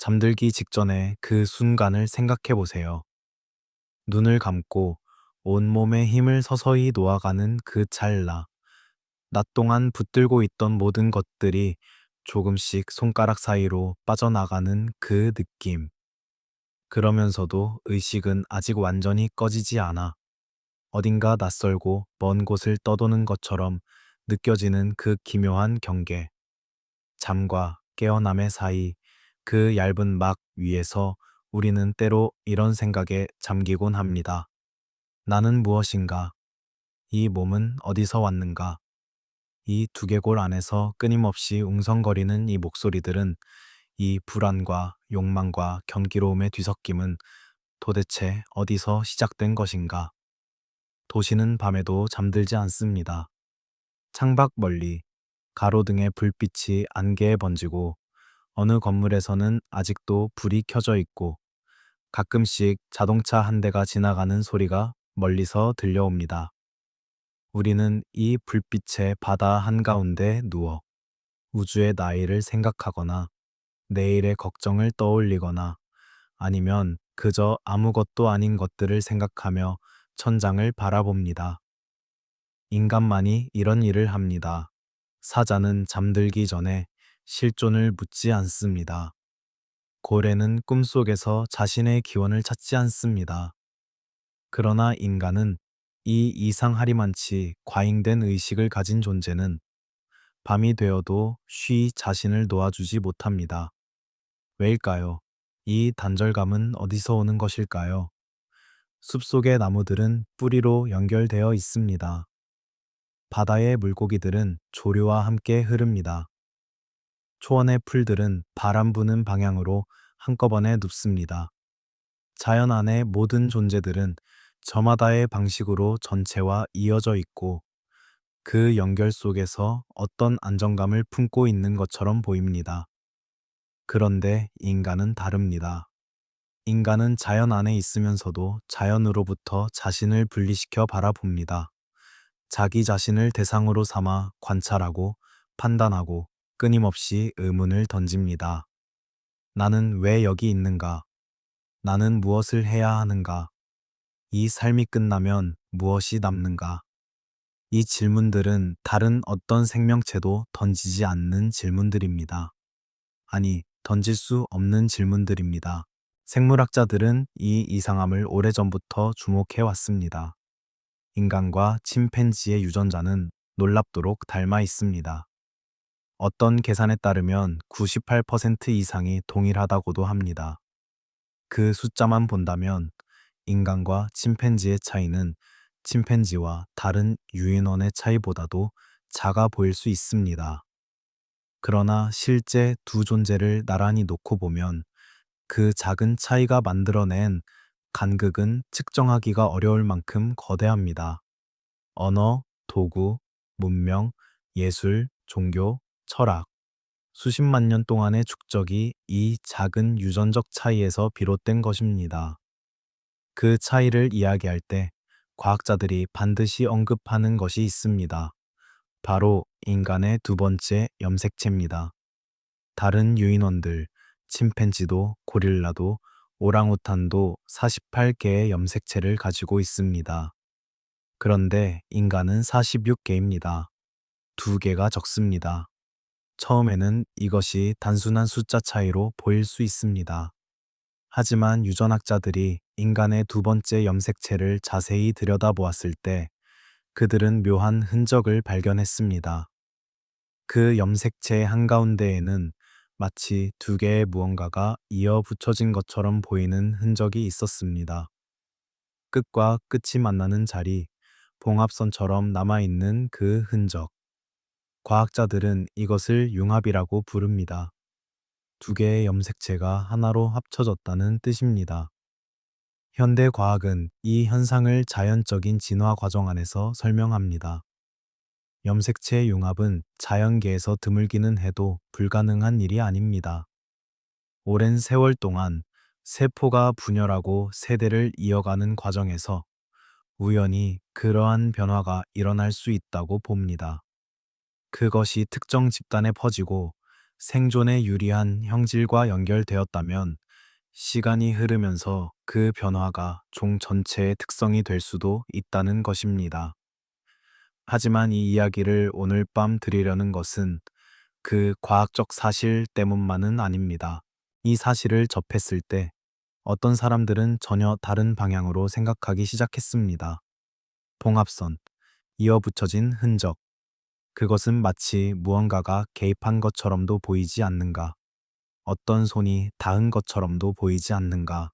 잠들기 직전에 그 순간을 생각해 보세요. 눈을 감고 온몸에 힘을 서서히 놓아가는 그 찰나. 낮 동안 붙들고 있던 모든 것들이 조금씩 손가락 사이로 빠져나가는 그 느낌. 그러면서도 의식은 아직 완전히 꺼지지 않아. 어딘가 낯설고 먼 곳을 떠도는 것처럼 느껴지는 그 기묘한 경계. 잠과 깨어남의 사이 그 얇은 막 위에서 우리는 때로 이런 생각에 잠기곤 합니다. 나는 무엇인가? 이 몸은 어디서 왔는가? 이 두개골 안에서 끊임없이 웅성거리는 이 목소리들은, 이 불안과 욕망과 경기로움의 뒤섞임은 도대체 어디서 시작된 것인가? 도시는 밤에도 잠들지 않습니다. 창밖 멀리 가로등의 불빛이 안개에 번지고, 어느 건물에서는 아직도 불이 켜져 있고, 가끔씩 자동차 한 대가 지나가는 소리가 멀리서 들려옵니다. 우리는 이 불빛의 바다 한가운데 누워 우주의 나이를 생각하거나 내일의 걱정을 떠올리거나, 아니면 그저 아무것도 아닌 것들을 생각하며 천장을 바라봅니다. 인간만이 이런 일을 합니다. 사자는 잠들기 전에 실존을 묻지 않습니다. 고래는 꿈속에서 자신의 기원을 찾지 않습니다. 그러나 인간은, 이 이상하리만치 과잉된 의식을 가진 존재는 밤이 되어도 쉬 자신을 놓아주지 못합니다. 왜일까요? 이 단절감은 어디서 오는 것일까요? 숲속의 나무들은 뿌리로 연결되어 있습니다. 바다의 물고기들은 조류와 함께 흐릅니다. 초원의 풀들은 바람 부는 방향으로 한꺼번에 눕습니다. 자연 안의 모든 존재들은 저마다의 방식으로 전체와 이어져 있고, 그 연결 속에서 어떤 안정감을 품고 있는 것처럼 보입니다. 그런데 인간은 다릅니다. 인간은 자연 안에 있으면서도 자연으로부터 자신을 분리시켜 바라봅니다. 자기 자신을 대상으로 삼아 관찰하고 판단하고 끊임없이 의문을 던집니다. 나는 왜 여기 있는가? 나는 무엇을 해야 하는가? 이 삶이 끝나면 무엇이 남는가? 이 질문들은 다른 어떤 생명체도 던지지 않는 질문들입니다. 아니, 던질 수 없는 질문들입니다. 생물학자들은 이 이상함을 오래전부터 주목해 왔습니다. 인간과 침팬지의 유전자는 놀랍도록 닮아 있습니다. 어떤 계산에 따르면 98% 이상이 동일하다고도 합니다. 그 숫자만 본다면 인간과 침팬지의 차이는 침팬지와 다른 유인원의 차이보다도 작아 보일 수 있습니다. 그러나 실제 두 존재를 나란히 놓고 보면 그 작은 차이가 만들어낸 간극은 측정하기가 어려울 만큼 거대합니다. 언어, 도구, 문명, 예술, 종교, 철학, 수십만 년 동안의 축적이 이 작은 유전적 차이에서 비롯된 것입니다. 그 차이를 이야기할 때 과학자들이 반드시 언급하는 것이 있습니다. 바로 인간의 두 번째 염색체입니다. 다른 유인원들, 침팬지도, 고릴라도, 오랑우탄도 48개의 염색체를 가지고 있습니다. 그런데 인간은 46개입니다. 2개가 적습니다. 처음에는 이것이 단순한 숫자 차이로 보일 수 있습니다. 하지만 유전학자들이 인간의 두 번째 염색체를 자세히 들여다보았을 때 그들은 묘한 흔적을 발견했습니다. 그 염색체 한가운데에는 마치 2개의 무언가가 이어 붙여진 것처럼 보이는 흔적이 있었습니다. 끝과 끝이 만나는 자리, 봉합선처럼 남아있는 그 흔적. 과학자들은 이것을 융합이라고 부릅니다. 2개의 염색체가 하나로 합쳐졌다는 뜻입니다. 현대 과학은 이 현상을 자연적인 진화 과정 안에서 설명합니다. 염색체 융합은 자연계에서 드물기는 해도 불가능한 일이 아닙니다. 오랜 세월 동안 세포가 분열하고 세대를 이어가는 과정에서 우연히 그러한 변화가 일어날 수 있다고 봅니다. 그것이 특정 집단에 퍼지고 생존에 유리한 형질과 연결되었다면 시간이 흐르면서 그 변화가 종 전체의 특성이 될 수도 있다는 것입니다. 하지만 이 이야기를 오늘 밤 드리려는 것은 그 과학적 사실 때문만은 아닙니다. 이 사실을 접했을 때 어떤 사람들은 전혀 다른 방향으로 생각하기 시작했습니다. 봉합선, 이어붙여진 흔적, 그것은 마치 무언가가 개입한 것처럼도 보이지 않는가? 어떤 손이 닿은 것처럼도 보이지 않는가?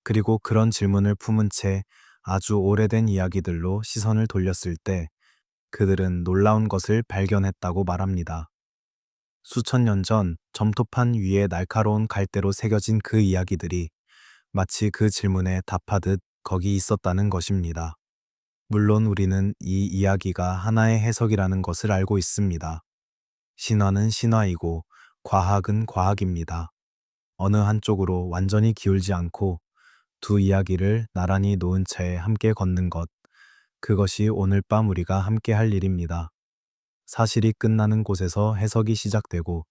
그리고 그런 질문을 품은 채 아주 오래된 이야기들로 시선을 돌렸을 때 그들은 놀라운 것을 발견했다고 말합니다. 수천 년 전 점토판 위에 날카로운 갈대로 새겨진 그 이야기들이 마치 그 질문에 답하듯 거기 있었다는 것입니다. 물론 우리는 이 이야기가 하나의 해석이라는 것을 알고 있습니다. 신화는 신화이고 과학은 과학입니다. 어느 한쪽으로 완전히 기울지 않고 두 이야기를 나란히 놓은 채 함께 걷는 것, 그것이 오늘 밤 우리가 함께 할 일입니다. 사실이 끝나는 곳에서 해석이 시작되고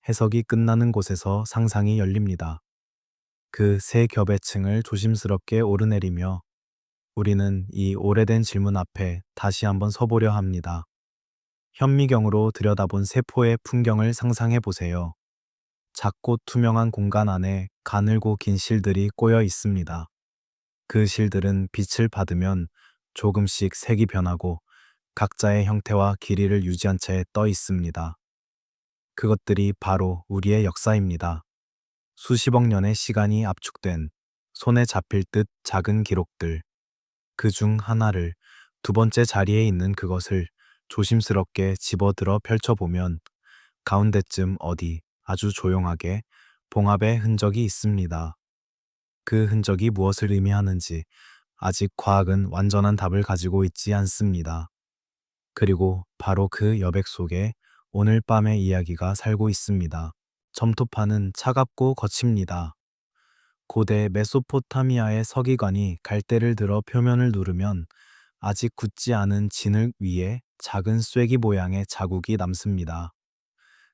해석이 끝나는 곳에서 상상이 열립니다. 그 세 겹의 층을 조심스럽게 오르내리며 우리는 이 오래된 질문 앞에 다시 한번 서보려 합니다. 현미경으로 들여다본 세포의 풍경을 상상해 보세요. 작고 투명한 공간 안에 가늘고 긴 실들이 꼬여 있습니다. 그 실들은 빛을 받으면 조금씩 색이 변하고 각자의 형태와 길이를 유지한 채 떠 있습니다. 그것들이 바로 우리의 역사입니다. 수십억 년의 시간이 압축된 손에 잡힐 듯 작은 기록들. 그 중 하나를 두 번째 자리에 있는 그것을 조심스럽게 집어들어 펼쳐보면 가운데쯤 어디 아주 조용하게 봉합의 흔적이 있습니다. 그 흔적이 무엇을 의미하는지 아직 과학은 완전한 답을 가지고 있지 않습니다. 그리고 바로 그 여백 속에 오늘 밤의 이야기가 살고 있습니다. 점토파는 차갑고 거칩니다. 고대 메소포타미아의 서기관이 갈대를 들어 표면을 누르면 아직 굳지 않은 진흙 위에 작은 쐐기 모양의 자국이 남습니다.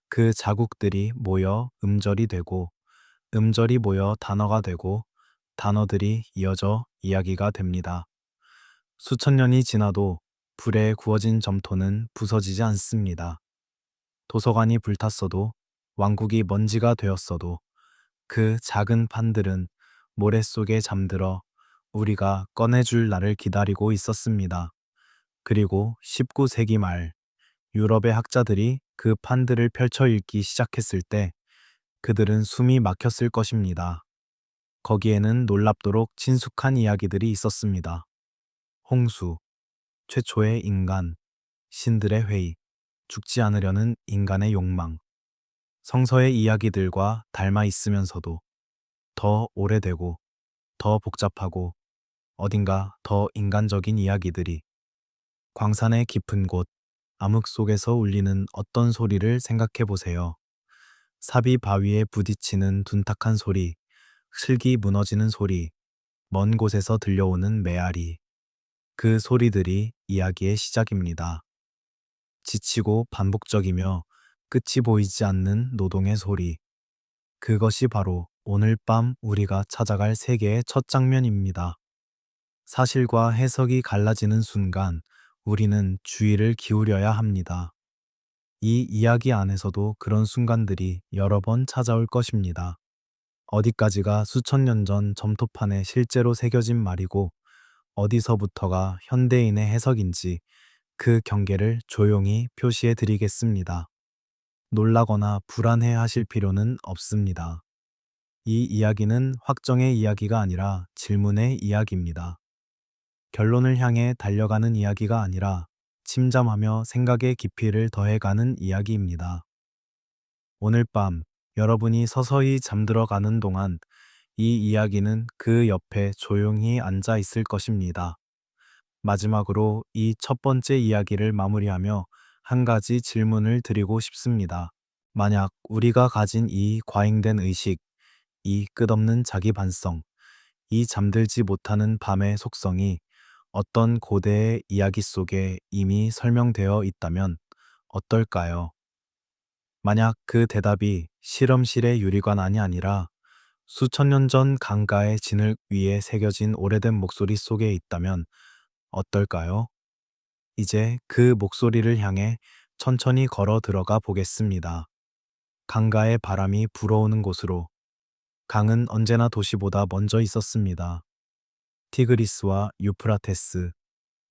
그 자국들이 모여 음절이 되고 음절이 모여 단어가 되고 단어들이 이어져 이야기가 됩니다. 수천 년이 지나도 불에 구워진 점토는 부서지지 않습니다. 도서관이 불탔어도 왕국이 먼지가 되었어도 그 작은 판들은 모래 속에 잠들어 우리가 꺼내줄 날을 기다리고 있었습니다. 그리고 19세기 말 유럽의 학자들이 그 판들을 펼쳐 읽기 시작했을 때 그들은 숨이 막혔을 것입니다. 거기에는 놀랍도록 친숙한 이야기들이 있었습니다. 홍수, 최초의 인간, 신들의 회의, 죽지 않으려는 인간의 욕망, 성서의 이야기들과 닮아 있으면서도 더 오래되고 더 복잡하고 어딘가 더 인간적인 이야기들이 광산의 깊은 곳, 암흑 속에서 울리는 어떤 소리를 생각해 보세요. 삽이 바위에 부딪히는 둔탁한 소리, 슬기 무너지는 소리, 먼 곳에서 들려오는 메아리. 그 소리들이 이야기의 시작입니다. 지치고 반복적이며 끝이 보이지 않는 노동의 소리. 그것이 바로 오늘 밤 우리가 찾아갈 세계의 첫 장면입니다. 사실과 해석이 갈라지는 순간 우리는 주의를 기울여야 합니다. 이 이야기 안에서도 그런 순간들이 여러 번 찾아올 것입니다. 어디까지가 수천 년 전 점토판에 실제로 새겨진 말이고 어디서부터가 현대인의 해석인지 그 경계를 조용히 표시해 드리겠습니다. 놀라거나 불안해 하실 필요는 없습니다. 이 이야기는 확정의 이야기가 아니라 질문의 이야기입니다. 결론을 향해 달려가는 이야기가 아니라 침잠하며 생각의 깊이를 더해가는 이야기입니다. 오늘 밤 여러분이 서서히 잠들어 가는 동안 이 이야기는 그 옆에 조용히 앉아 있을 것입니다. 마지막으로 이 첫 번째 이야기를 마무리하며 한 가지 질문을 드리고 싶습니다. 만약 우리가 가진 이 과잉된 의식, 이 끝없는 자기 반성, 이 잠들지 못하는 밤의 속성이 어떤 고대의 이야기 속에 이미 설명되어 있다면 어떨까요? 만약 그 대답이 실험실의 유리관안이 아니라 수천 년 전 강가의 진흙 위에 새겨진 오래된 목소리 속에 있다면 어떨까요? 이제 그 목소리를 향해 천천히 걸어 들어가 보겠습니다. 강가의 바람이 불어오는 곳으로. 강은 언제나 도시보다 먼저 있었습니다. 티그리스와 유프라테스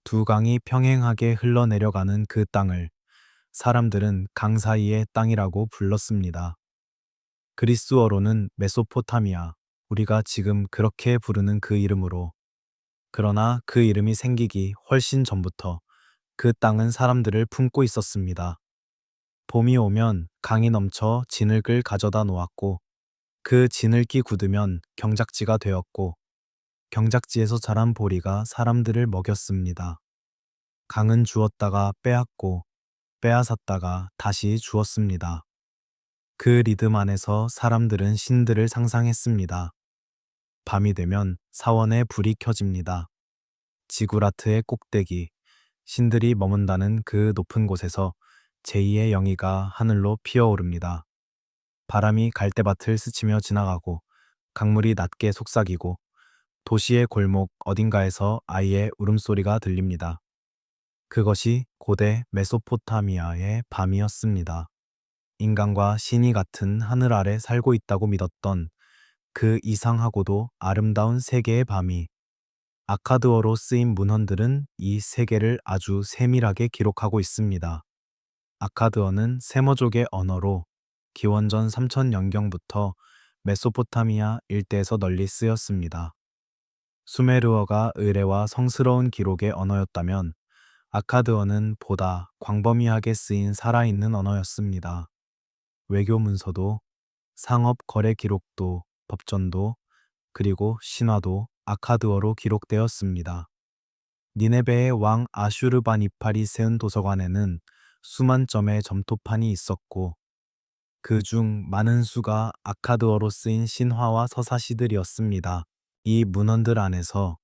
두 강이 평행하게 흘러내려가는 그 땅을 사람들은 강 사이의 땅이라고 불렀습니다. 그리스어로는 메소포타미아, 우리가 지금 그렇게 부르는 그 이름으로. 그러나 그 이름이 생기기 훨씬 전부터 그 땅은 사람들을 품고 있었습니다. 봄이 오면 강이 넘쳐 진흙을 가져다 놓았고, 그 진흙이 굳으면 경작지가 되었고, 경작지에서 자란 보리가 사람들을 먹였습니다. 강은 주었다가 빼앗고, 빼앗았다가 다시 주었습니다. 그 리듬 안에서 사람들은 신들을 상상했습니다. 밤이 되면 사원에 불이 켜집니다. 지구라트의 꼭대기, 신들이 머문다는 그 높은 곳에서 제2의 영희가 하늘로 피어오릅니다. 바람이 갈대밭을 스치며 지나가고 강물이 낮게 속삭이고 도시의 골목 어딘가에서 아이의 울음소리가 들립니다. 그것이 고대 메소포타미아의 밤이었습니다. 인간과 신이 같은 하늘 아래 살고 있다고 믿었던 그 이상하고도 아름다운 세계의 밤이, 아카드어로 쓰인 문헌들은 이 세계를 아주 세밀하게 기록하고 있습니다. 아카드어는 세머족의 언어로 기원전 3000년경부터 메소포타미아 일대에서 널리 쓰였습니다. 수메르어가 의례와 성스러운 기록의 언어였다면 아카드어는 보다 광범위하게 쓰인 살아있는 언어였습니다. 외교 문서도, 상업 거래 기록도, 법전도, 그리고 신화도 아카드어로 기록되었습니다. 니네베의 왕 아슈르바니팔이 세운 도서관에는 수만 점의 점토판이 있었고, 그 중 많은 수가 아카드어로 쓰인 신화와 서사시들이었습니다. 이 문헌들 안에서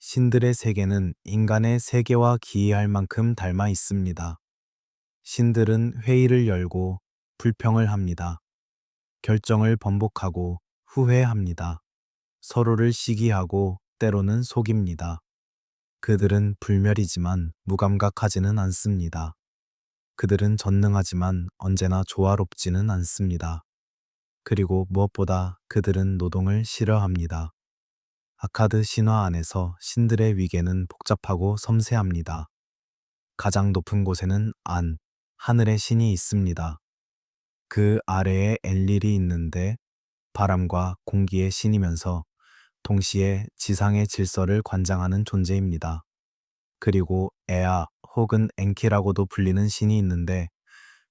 신들의 세계는 인간의 세계와 기이할 만큼 닮아 있습니다. 신들은 회의를 열고 불평을 합니다. 결정을 번복하고 후회합니다. 서로를 시기하고 때로는 속입니다. 그들은 불멸이지만 무감각하지는 않습니다. 그들은 전능하지만 언제나 조화롭지는 않습니다. 그리고 무엇보다 그들은 노동을 싫어합니다. 아카드 신화 안에서 신들의 위계는 복잡하고 섬세합니다. 가장 높은 곳에는 하늘의 신이 있습니다. 그 아래에 엔릴이 있는데 바람과 공기의 신이면서 동시에 지상의 질서를 관장하는 존재입니다. 그리고 에아 혹은 엔키라고도 불리는 신이 있는데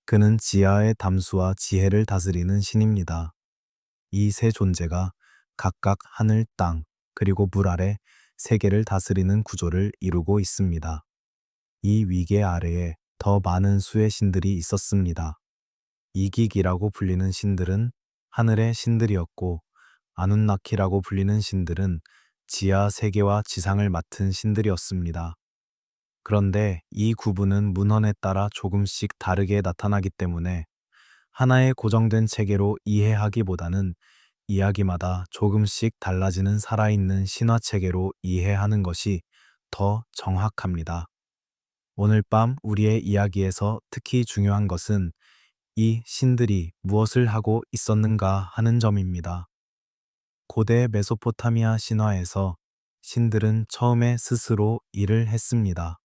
그는 지하의 담수와 지혜를 다스리는 신입니다. 이 세 존재가 각각 하늘, 땅, 그리고 물 아래 세계를 다스리는 구조를 이루고 있습니다. 이 위계 아래에 더 많은 수의 신들이 있었습니다. 이기기라고 불리는 신들은 하늘의 신들이었고, 아눈나키라고 불리는 신들은 지하 세계와 지상을 맡은 신들이었습니다. 그런데 이 구분은 문헌에 따라 조금씩 다르게 나타나기 때문에 하나의 고정된 체계로 이해하기보다는 이야기마다 조금씩 달라지는 살아있는 신화 체계로 이해하는 것이 더 정확합니다. 오늘 밤 우리의 이야기에서 특히 중요한 것은 이 신들이 무엇을 하고 있었는가 하는 점입니다. 고대 메소포타미아 신화에서 신들은 처음에 스스로 일을 했습니다.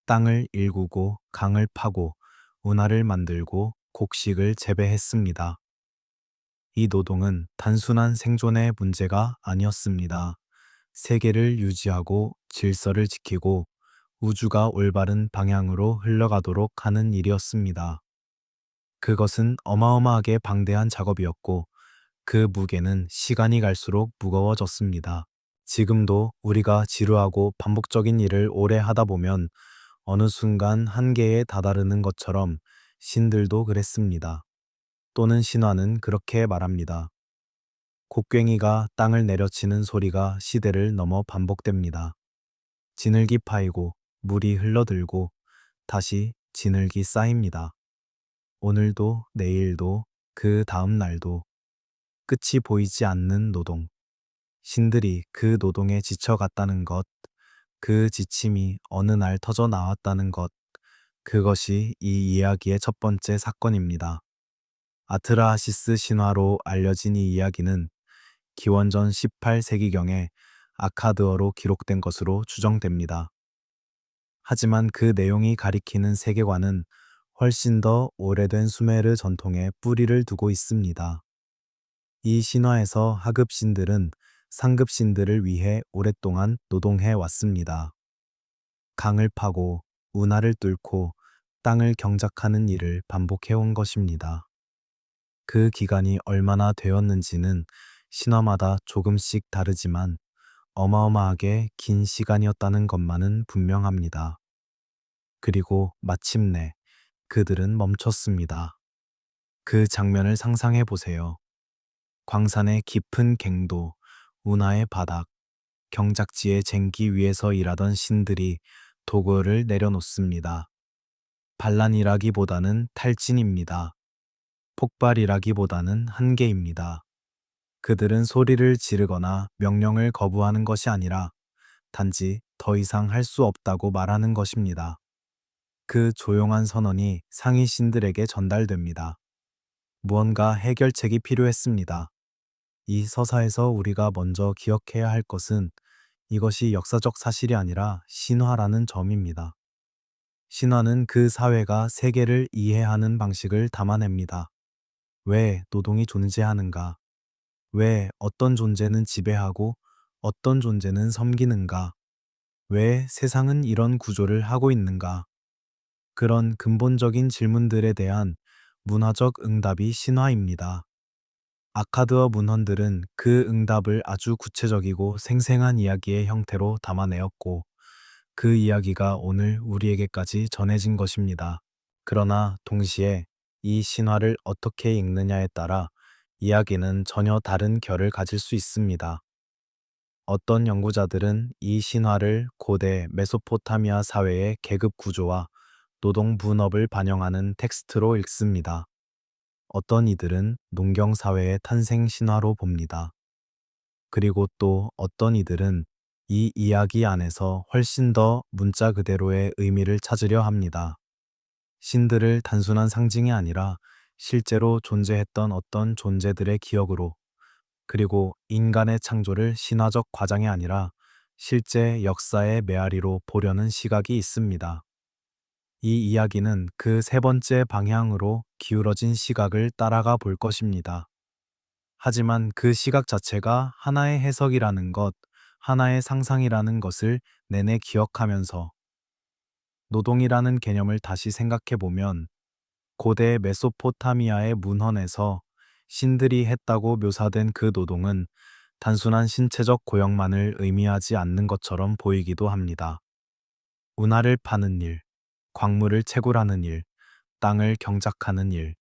땅을 일구고 강을 파고 운하를 만들고 곡식을 재배했습니다. 이 노동은 단순한 생존의 문제가 아니었습니다. 세계를 유지하고 질서를 지키고 우주가 올바른 방향으로 흘러가도록 하는 일이었습니다. 그것은 어마어마하게 방대한 작업이었고 그 무게는 시간이 갈수록 무거워졌습니다. 지금도 우리가 지루하고 반복적인 일을 오래 하다 보면 어느 순간 한계에 다다르는 것처럼 신들도 그랬습니다. 또는 신화는 그렇게 말합니다. 곡괭이가 땅을 내려치는 소리가 시대를 넘어 반복됩니다. 진흙이 파이고 물이 흘러들고 다시 진흙이 쌓입니다. 오늘도 내일도 그 다음 날도 끝이 보이지 않는 노동. 신들이 그 노동에 지쳐갔다는 것, 그 지침이 어느 날 터져 나왔다는 것, 그것이 이 이야기의 첫 번째 사건입니다. 아트라하시스 신화로 알려진 이 이야기는 기원전 18세기경에 아카드어로 기록된 것으로 추정됩니다. 하지만 그 내용이 가리키는 세계관은 훨씬 더 오래된 수메르 전통에 뿌리를 두고 있습니다. 이 신화에서 하급 신들은 상급 신들을 위해 오랫동안 노동해 왔습니다. 강을 파고 운하를 뚫고 땅을 경작하는 일을 반복해 온 것입니다. 그 기간이 얼마나 되었는지는 신화마다 조금씩 다르지만 어마어마하게 긴 시간이었다는 것만은 분명합니다. 그리고 마침내 그들은 멈췄습니다. 그 장면을 상상해 보세요. 광산의 깊은 갱도, 운하의 바닥, 경작지의 쟁기 위에서 일하던 신들이 도구를 내려놓습니다. 반란이라기보다는 탈진입니다. 폭발이라기보다는 한계입니다. 그들은 소리를 지르거나 명령을 거부하는 것이 아니라 단지 더 이상 할 수 없다고 말하는 것입니다. 그 조용한 선언이 상위 신들에게 전달됩니다. 무언가 해결책이 필요했습니다. 이 서사에서 우리가 먼저 기억해야 할 것은 이것이 역사적 사실이 아니라 신화라는 점입니다. 신화는 그 사회가 세계를 이해하는 방식을 담아냅니다. 왜 노동이 존재하는가? 왜 어떤 존재는 지배하고 어떤 존재는 섬기는가? 왜 세상은 이런 구조를 하고 있는가? 그런 근본적인 질문들에 대한 문화적 응답이 신화입니다. 아카드어 문헌들은 그 응답을 아주 구체적이고 생생한 이야기의 형태로 담아내었고, 그 이야기가 오늘 우리에게까지 전해진 것입니다. 그러나 동시에 이 신화를 어떻게 읽느냐에 따라 이야기는 전혀 다른 결을 가질 수 있습니다. 어떤 연구자들은 이 신화를 고대 메소포타미아 사회의 계급 구조와 노동 분업을 반영하는 텍스트로 읽습니다. 어떤 이들은 농경 사회의 탄생 신화로 봅니다. 그리고 또 어떤 이들은 이 이야기 안에서 훨씬 더 문자 그대로의 의미를 찾으려 합니다. 신들을 단순한 상징이 아니라 실제로 존재했던 어떤 존재들의 기억으로, 그리고 인간의 창조를 신화적 과장이 아니라 실제 역사의 메아리로 보려는 시각이 있습니다. 이 이야기는 그 세 번째 방향으로 기울어진 시각을 따라가 볼 것입니다. 하지만 그 시각 자체가 하나의 해석이라는 것, 하나의 상상이라는 것을 내내 기억하면서 노동이라는 개념을 다시 생각해 보면 고대 메소포타미아의 문헌에서 신들이 했다고 묘사된 그 노동은 단순한 신체적 고역만을 의미하지 않는 것처럼 보이기도 합니다. 운하를 파는 일, 광물을 채굴하는 일, 땅을 경작하는 일.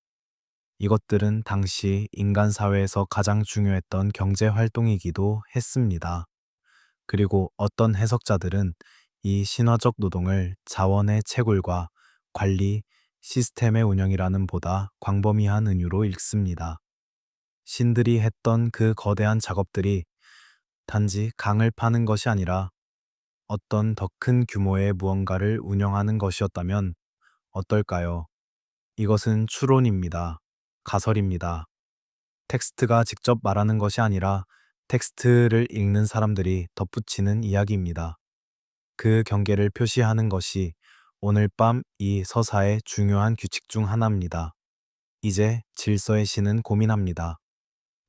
이것들은 당시 인간 사회에서 가장 중요했던 경제 활동이기도 했습니다. 그리고 어떤 해석자들은 이 신화적 노동을 자원의 채굴과 관리, 시스템의 운영이라는 보다 광범위한 은유로 읽습니다. 신들이 했던 그 거대한 작업들이 단지 강을 파는 것이 아니라 어떤 더 큰 규모의 무언가를 운영하는 것이었다면 어떨까요? 이것은 추론입니다. 가설입니다. 텍스트가 직접 말하는 것이 아니라 텍스트를 읽는 사람들이 덧붙이는 이야기입니다. 그 경계를 표시하는 것이 오늘 밤 이 서사의 중요한 규칙 중 하나입니다. 이제 질서의 신은 고민합니다.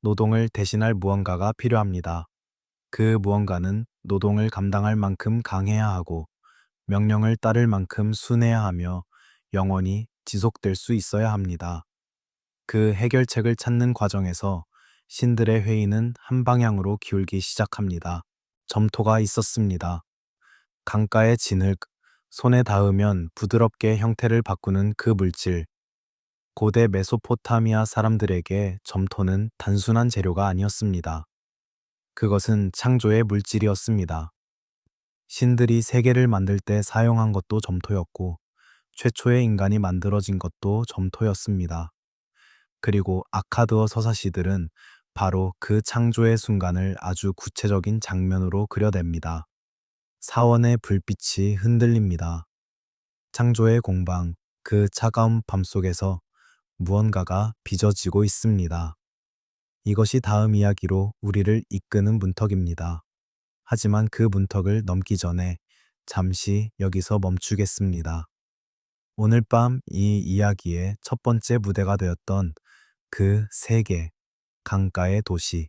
노동을 대신할 무언가가 필요합니다. 그 무언가는 노동을 감당할 만큼 강해야 하고 명령을 따를 만큼 순해야 하며 영원히 지속될 수 있어야 합니다. 그 해결책을 찾는 과정에서 신들의 회의는 한 방향으로 기울기 시작합니다. 점토가 있었습니다. 강가의 진흙, 손에 닿으면 부드럽게 형태를 바꾸는 그 물질. 고대 메소포타미아 사람들에게 점토는 단순한 재료가 아니었습니다. 그것은 창조의 물질이었습니다. 신들이 세계를 만들 때 사용한 것도 점토였고, 최초의 인간이 만들어진 것도 점토였습니다. 그리고 아카드어 서사시들은 바로 그 창조의 순간을 아주 구체적인 장면으로 그려냅니다. 사원의 불빛이 흔들립니다. 창조의 공방, 그 차가운 밤 속에서 무언가가 빚어지고 있습니다. 이것이 다음 이야기로 우리를 이끄는 문턱입니다. 하지만 그 문턱을 넘기 전에 잠시 여기서 멈추겠습니다. 오늘 밤 이 이야기의 첫 번째 무대가 되었던 그 세계, 강가의 도시,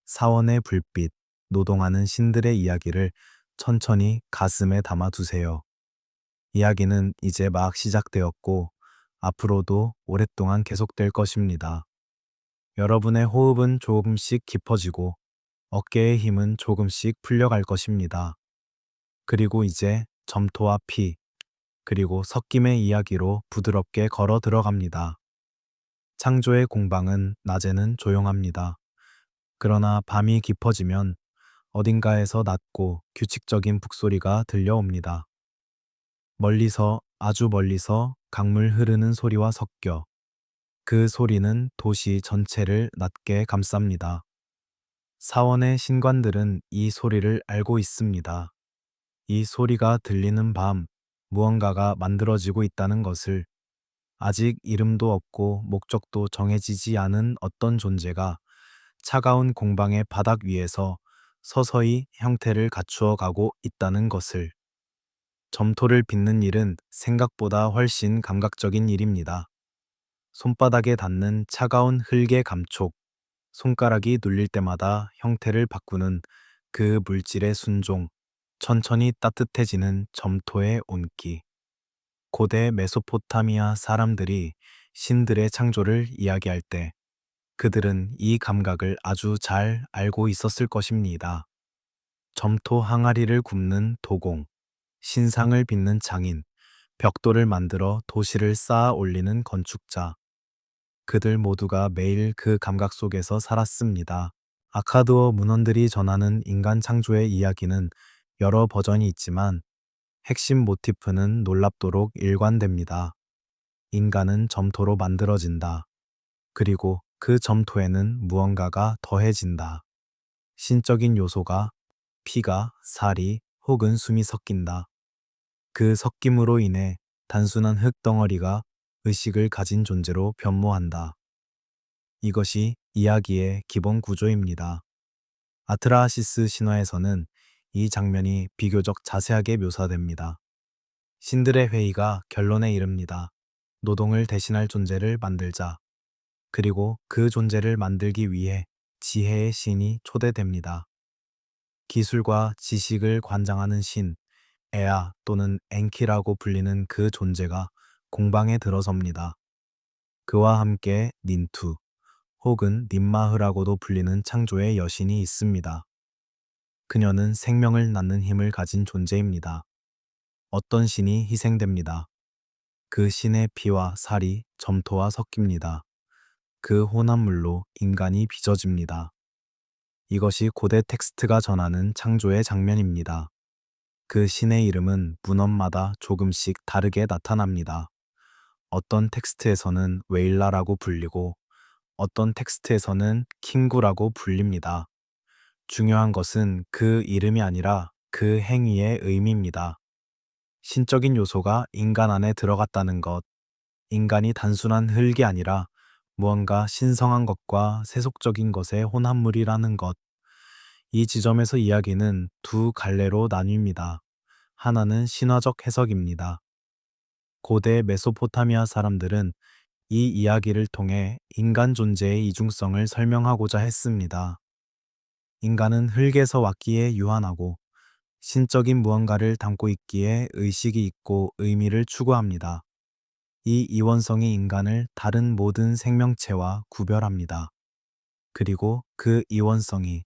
사원의 불빛, 노동하는 신들의 이야기를 천천히 가슴에 담아두세요. 이야기는 이제 막 시작되었고 앞으로도 오랫동안 계속될 것입니다. 여러분의 호흡은 조금씩 깊어지고 어깨의 힘은 조금씩 풀려갈 것입니다. 그리고 이제 점토와 피, 그리고 섞임의 이야기로 부드럽게 걸어 들어갑니다. 창조의 공방은 낮에는 조용합니다. 그러나 밤이 깊어지면 어딘가에서 낮고 규칙적인 북소리가 들려옵니다. 멀리서, 아주 멀리서 강물 흐르는 소리와 섞여 그 소리는 도시 전체를 낮게 감쌉니다. 사원의 신관들은 이 소리를 알고 있습니다. 이 소리가 들리는 밤, 무언가가 만들어지고 있다는 것을, 아직 이름도 없고 목적도 정해지지 않은 어떤 존재가 차가운 공방의 바닥 위에서 서서히 형태를 갖추어 가고 있다는 것을. 점토를 빚는 일은 생각보다 훨씬 감각적인 일입니다. 손바닥에 닿는 차가운 흙의 감촉, 손가락이 눌릴 때마다 형태를 바꾸는 그 물질의 순종, 천천히 따뜻해지는 점토의 온기. 고대 메소포타미아 사람들이 신들의 창조를 이야기할 때 그들은 이 감각을 아주 잘 알고 있었을 것입니다. 점토 항아리를 굽는 도공, 신상을 빚는 장인, 벽돌을 만들어 도시를 쌓아 올리는 건축자. 그들 모두가 매일 그 감각 속에서 살았습니다. 아카드어 문헌들이 전하는 인간 창조의 이야기는 여러 버전이 있지만 핵심 모티프는 놀랍도록 일관됩니다. 인간은 점토로 만들어진다. 그리고 그 점토에는 무언가가 더해진다. 신적인 요소가, 피가, 살이 혹은 숨이 섞인다. 그 섞임으로 인해 단순한 흙덩어리가 의식을 가진 존재로 변모한다. 이것이 이야기의 기본 구조입니다. 아트라하시스 신화에서는 이 장면이 비교적 자세하게 묘사됩니다. 신들의 회의가 결론에 이릅니다. 노동을 대신할 존재를 만들자. 그리고 그 존재를 만들기 위해 지혜의 신이 초대됩니다. 기술과 지식을 관장하는 신, 에아 또는 엔키라고 불리는 그 존재가 공방에 들어섭니다. 그와 함께 닌투, 혹은 닌마흐라고도 불리는 창조의 여신이 있습니다. 그녀는 생명을 낳는 힘을 가진 존재입니다. 어떤 신이 희생됩니다. 그 신의 피와 살이 점토와 섞입니다. 그 혼합물로 인간이 빚어집니다. 이것이 고대 텍스트가 전하는 창조의 장면입니다. 그 신의 이름은 문헌마다 조금씩 다르게 나타납니다. 어떤 텍스트에서는 웨일라라고 불리고 어떤 텍스트에서는 킹구라고 불립니다. 중요한 것은 그 이름이 아니라 그 행위의 의미입니다. 신적인 요소가 인간 안에 들어갔다는 것, 인간이 단순한 흙이 아니라 무언가 신성한 것과 세속적인 것의 혼합물이라는 것. 이 지점에서 이야기는 두 갈래로 나뉩니다. 하나는 신화적 해석입니다. 고대 메소포타미아 사람들은 이 이야기를 통해 인간 존재의 이중성을 설명하고자 했습니다. 인간은 흙에서 왔기에 유한하고 신적인 무언가를 담고 있기에 의식이 있고 의미를 추구합니다. 이 이원성이 인간을 다른 모든 생명체와 구별합니다. 그리고 그 이원성이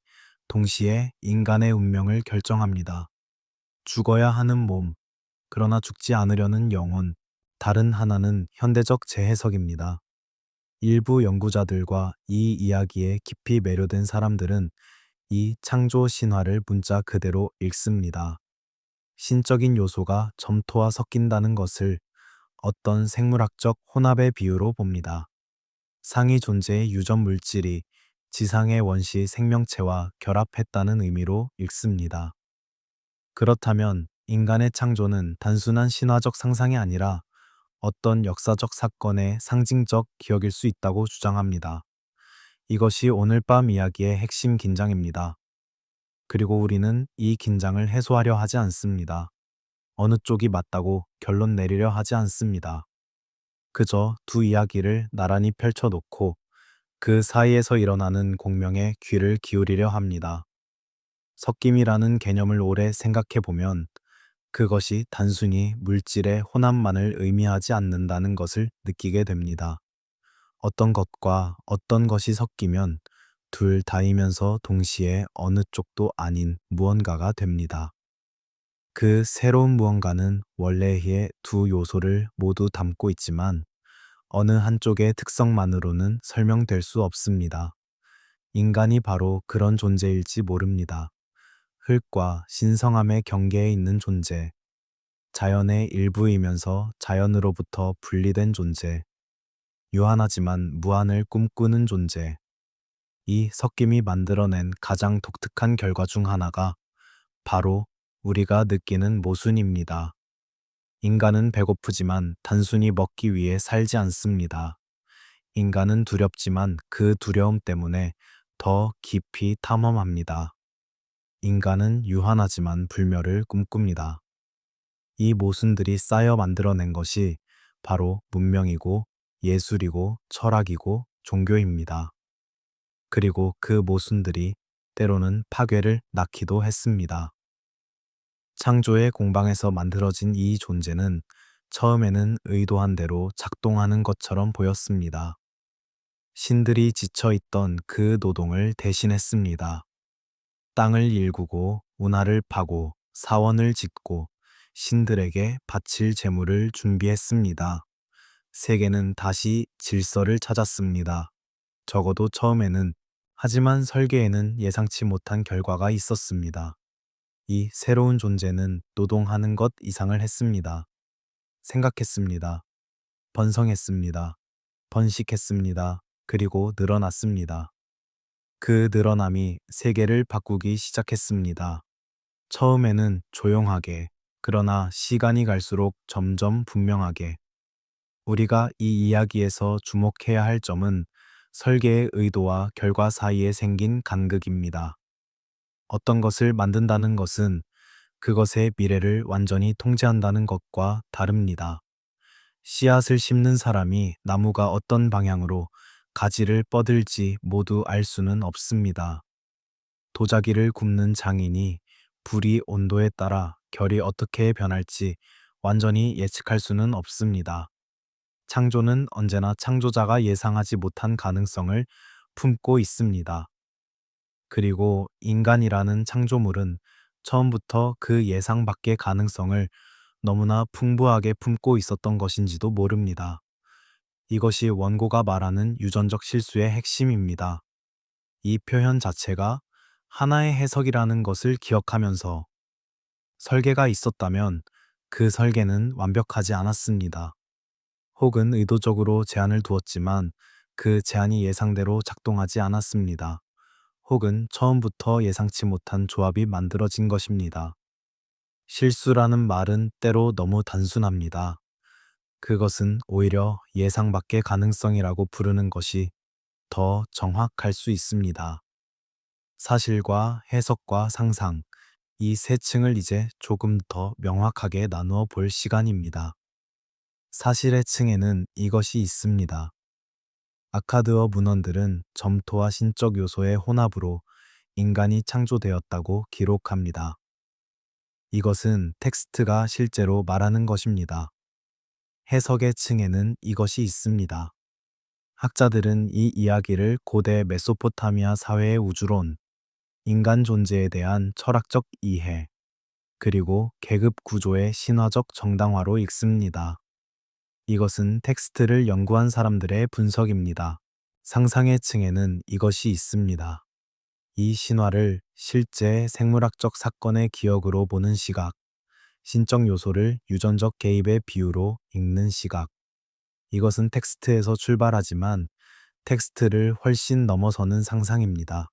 동시에 인간의 운명을 결정합니다. 죽어야 하는 몸, 그러나 죽지 않으려는 영혼, 다른 하나는 현대적 재해석입니다. 일부 연구자들과 이 이야기에 깊이 매료된 사람들은 이 창조 신화를 문자 그대로 읽습니다. 신적인 요소가 점토와 섞인다는 것을, 어떤 생물학적 혼합의 비유로 봅니다. 상위 존재의 유전 물질이 지상의 원시 생명체와 결합했다는 의미로 읽습니다. 그렇다면 인간의 창조는 단순한 신화적 상상이 아니라 어떤 역사적 사건의 상징적 기억일 수 있다고 주장합니다. 이것이 오늘 밤 이야기의 핵심 긴장입니다. 그리고 우리는 이 긴장을 해소하려 하지 않습니다. 어느 쪽이 맞다고 결론 내리려 하지 않습니다. 그저 두 이야기를 나란히 펼쳐놓고 그 사이에서 일어나는 공명에 귀를 기울이려 합니다. 섞임이라는 개념을 오래 생각해 보면 그것이 단순히 물질의 혼합만을 의미하지 않는다는 것을 느끼게 됩니다. 어떤 것과 어떤 것이 섞이면 둘 다이면서 동시에 어느 쪽도 아닌 무언가가 됩니다. 그 새로운 무언가는 원래의 두 요소를 모두 담고 있지만 어느 한쪽의 특성만으로는 설명될 수 없습니다. 인간이 바로 그런 존재일지 모릅니다. 흙과 신성함의 경계에 있는 존재, 자연의 일부이면서 자연으로부터 분리된 존재, 유한하지만 무한을 꿈꾸는 존재. 이 섞임이 만들어낸 가장 독특한 결과 중 하나가 바로 우리가 느끼는 모순입니다. 인간은 배고프지만 단순히 먹기 위해 살지 않습니다. 인간은 두렵지만 그 두려움 때문에 더 깊이 탐험합니다. 인간은 유한하지만 불멸을 꿈꿉니다. 이 모순들이 쌓여 만들어낸 것이 바로 문명이고 예술이고 철학이고 종교입니다. 그리고 그 모순들이 때로는 파괴를 낳기도 했습니다. 창조의 공방에서 만들어진 이 존재는 처음에는 의도한 대로 작동하는 것처럼 보였습니다. 신들이 지쳐있던 그 노동을 대신했습니다. 땅을 일구고 운하를 파고 사원을 짓고 신들에게 바칠 제물을 준비했습니다. 세계는 다시 질서를 찾았습니다. 적어도 처음에는. 하지만 설계에는 예상치 못한 결과가 있었습니다. 이 새로운 존재는 노동하는 것 이상을 했습니다. 생각했습니다. 번성했습니다. 번식했습니다. 그리고 늘어났습니다. 그 늘어남이 세계를 바꾸기 시작했습니다. 처음에는 조용하게, 그러나 시간이 갈수록 점점 분명하게. 우리가 이 이야기에서 주목해야 할 점은 설계의 의도와 결과 사이에 생긴 간극입니다. 어떤 것을 만든다는 것은 그것의 미래를 완전히 통제한다는 것과 다릅니다. 씨앗을 심는 사람이 나무가 어떤 방향으로 가지를 뻗을지 모두 알 수는 없습니다. 도자기를 굽는 장인이 불이 온도에 따라 결이 어떻게 변할지 완전히 예측할 수는 없습니다. 창조는 언제나 창조자가 예상하지 못한 가능성을 품고 있습니다. 그리고 인간이라는 창조물은 처음부터 그 예상 밖의 가능성을 너무나 풍부하게 품고 있었던 것인지도 모릅니다. 이것이 원고가 말하는 유전적 실수의 핵심입니다. 이 표현 자체가 하나의 해석이라는 것을 기억하면서 설계가 있었다면 그 설계는 완벽하지 않았습니다. 혹은 의도적으로 제한을 두었지만 그 제한이 예상대로 작동하지 않았습니다. 혹은 처음부터 예상치 못한 조합이 만들어진 것입니다. 실수라는 말은 때로 너무 단순합니다. 그것은 오히려 예상 밖의 가능성이라고 부르는 것이 더 정확할 수 있습니다. 사실과 해석과 상상, 이 세 층을 이제 조금 더 명확하게 나누어 볼 시간입니다. 사실의 층에는 이것이 있습니다. 아카드어 문헌들은 점토와 신적 요소의 혼합으로 인간이 창조되었다고 기록합니다. 이것은 텍스트가 실제로 말하는 것입니다. 해석의 층에는 이것이 있습니다. 학자들은 이 이야기를 고대 메소포타미아 사회의 우주론, 인간 존재에 대한 철학적 이해, 그리고 계급 구조의 신화적 정당화로 읽습니다. 이것은 텍스트를 연구한 사람들의 분석입니다. 상상의 층에는 이것이 있습니다. 이 신화를 실제 생물학적 사건의 기억으로 보는 시각, 신적 요소를 유전적 개입의 비유로 읽는 시각. 이것은 텍스트에서 출발하지만 텍스트를 훨씬 넘어서는 상상입니다.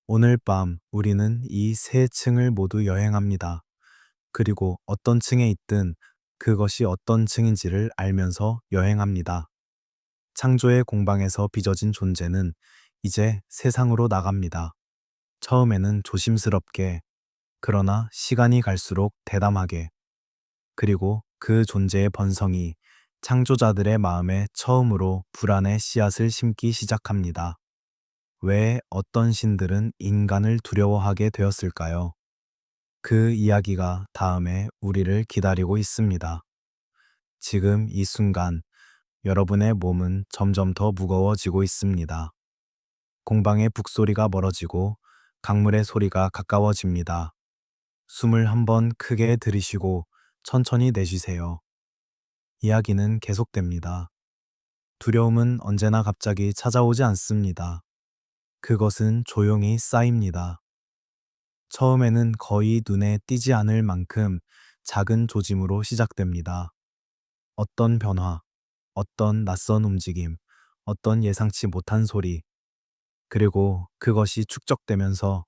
오늘 밤 우리는 이 세 층을 모두 여행합니다. 그리고 어떤 층에 있든 그것이 어떤 층인지를 알면서 여행합니다. 창조의 공방에서 빚어진 존재는 이제 세상으로 나갑니다. 처음에는 조심스럽게, 그러나 시간이 갈수록 대담하게, 그리고 그 존재의 번성이 창조자들의 마음에 처음으로 불안의 씨앗을 심기 시작합니다. 왜 어떤 신들은 인간을 두려워하게 되었을까요? 그 이야기가 다음에 우리를 기다리고 있습니다. 지금 이 순간 여러분의 몸은 점점 더 무거워지고 있습니다. 공방의 북소리가 멀어지고 강물의 소리가 가까워집니다. 숨을 한번 크게 들이쉬고 천천히 내쉬세요. 이야기는 계속됩니다. 두려움은 언제나 갑자기 찾아오지 않습니다. 그것은 조용히 쌓입니다. 처음에는 거의 눈에 띄지 않을 만큼 작은 조짐으로 시작됩니다. 어떤 변화, 어떤 낯선 움직임, 어떤 예상치 못한 소리, 그리고 그것이 축적되면서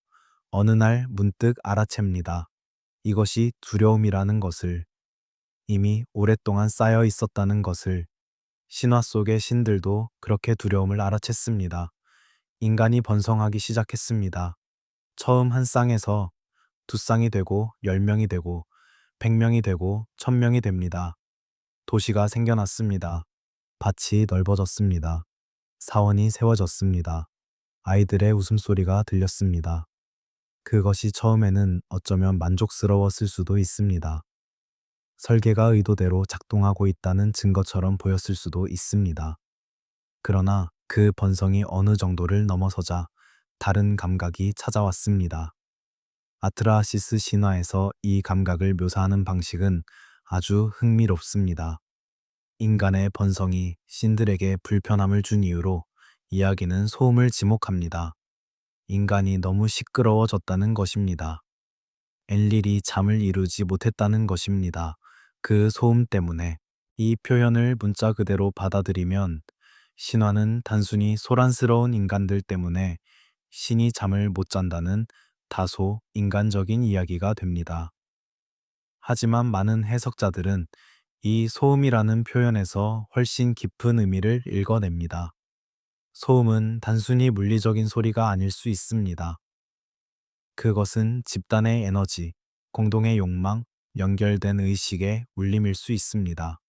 어느 날 문득 알아챕니다. 이것이 두려움이라는 것을, 이미 오랫동안 쌓여 있었다는 것을. 신화 속의 신들도 그렇게 두려움을 알아챘습니다. 인간이 번성하기 시작했습니다. 처음 한 쌍에서 두 쌍이 되고 10명이 되고 100명이 되고 1000명이 됩니다. 도시가 생겨났습니다. 밭이 넓어졌습니다. 사원이 세워졌습니다. 아이들의 웃음소리가 들렸습니다. 그것이 처음에는 어쩌면 만족스러웠을 수도 있습니다. 설계가 의도대로 작동하고 있다는 증거처럼 보였을 수도 있습니다. 그러나 그 번성이 어느 정도를 넘어서자 다른 감각이 찾아왔습니다. 아트라시스 신화에서 이 감각을 묘사하는 방식은 아주 흥미롭습니다. 인간의 번성이 신들에게 불편함을 준 이유로 이야기는 소음을 지목합니다. 인간이 너무 시끄러워졌다는 것입니다. 엔릴이 잠을 이루지 못했다는 것입니다. 그 소음 때문에. 이 표현을 문자 그대로 받아들이면 신화는 단순히 소란스러운 인간들 때문에 신이 잠을 못 잔다는 다소 인간적인 이야기가 됩니다. 하지만 많은 해석자들은 이 소음이라는 표현에서 훨씬 깊은 의미를 읽어냅니다. 소음은 단순히 물리적인 소리가 아닐 수 있습니다. 그것은 집단의 에너지, 공동의 욕망, 연결된 의식의 울림일 수 있습니다.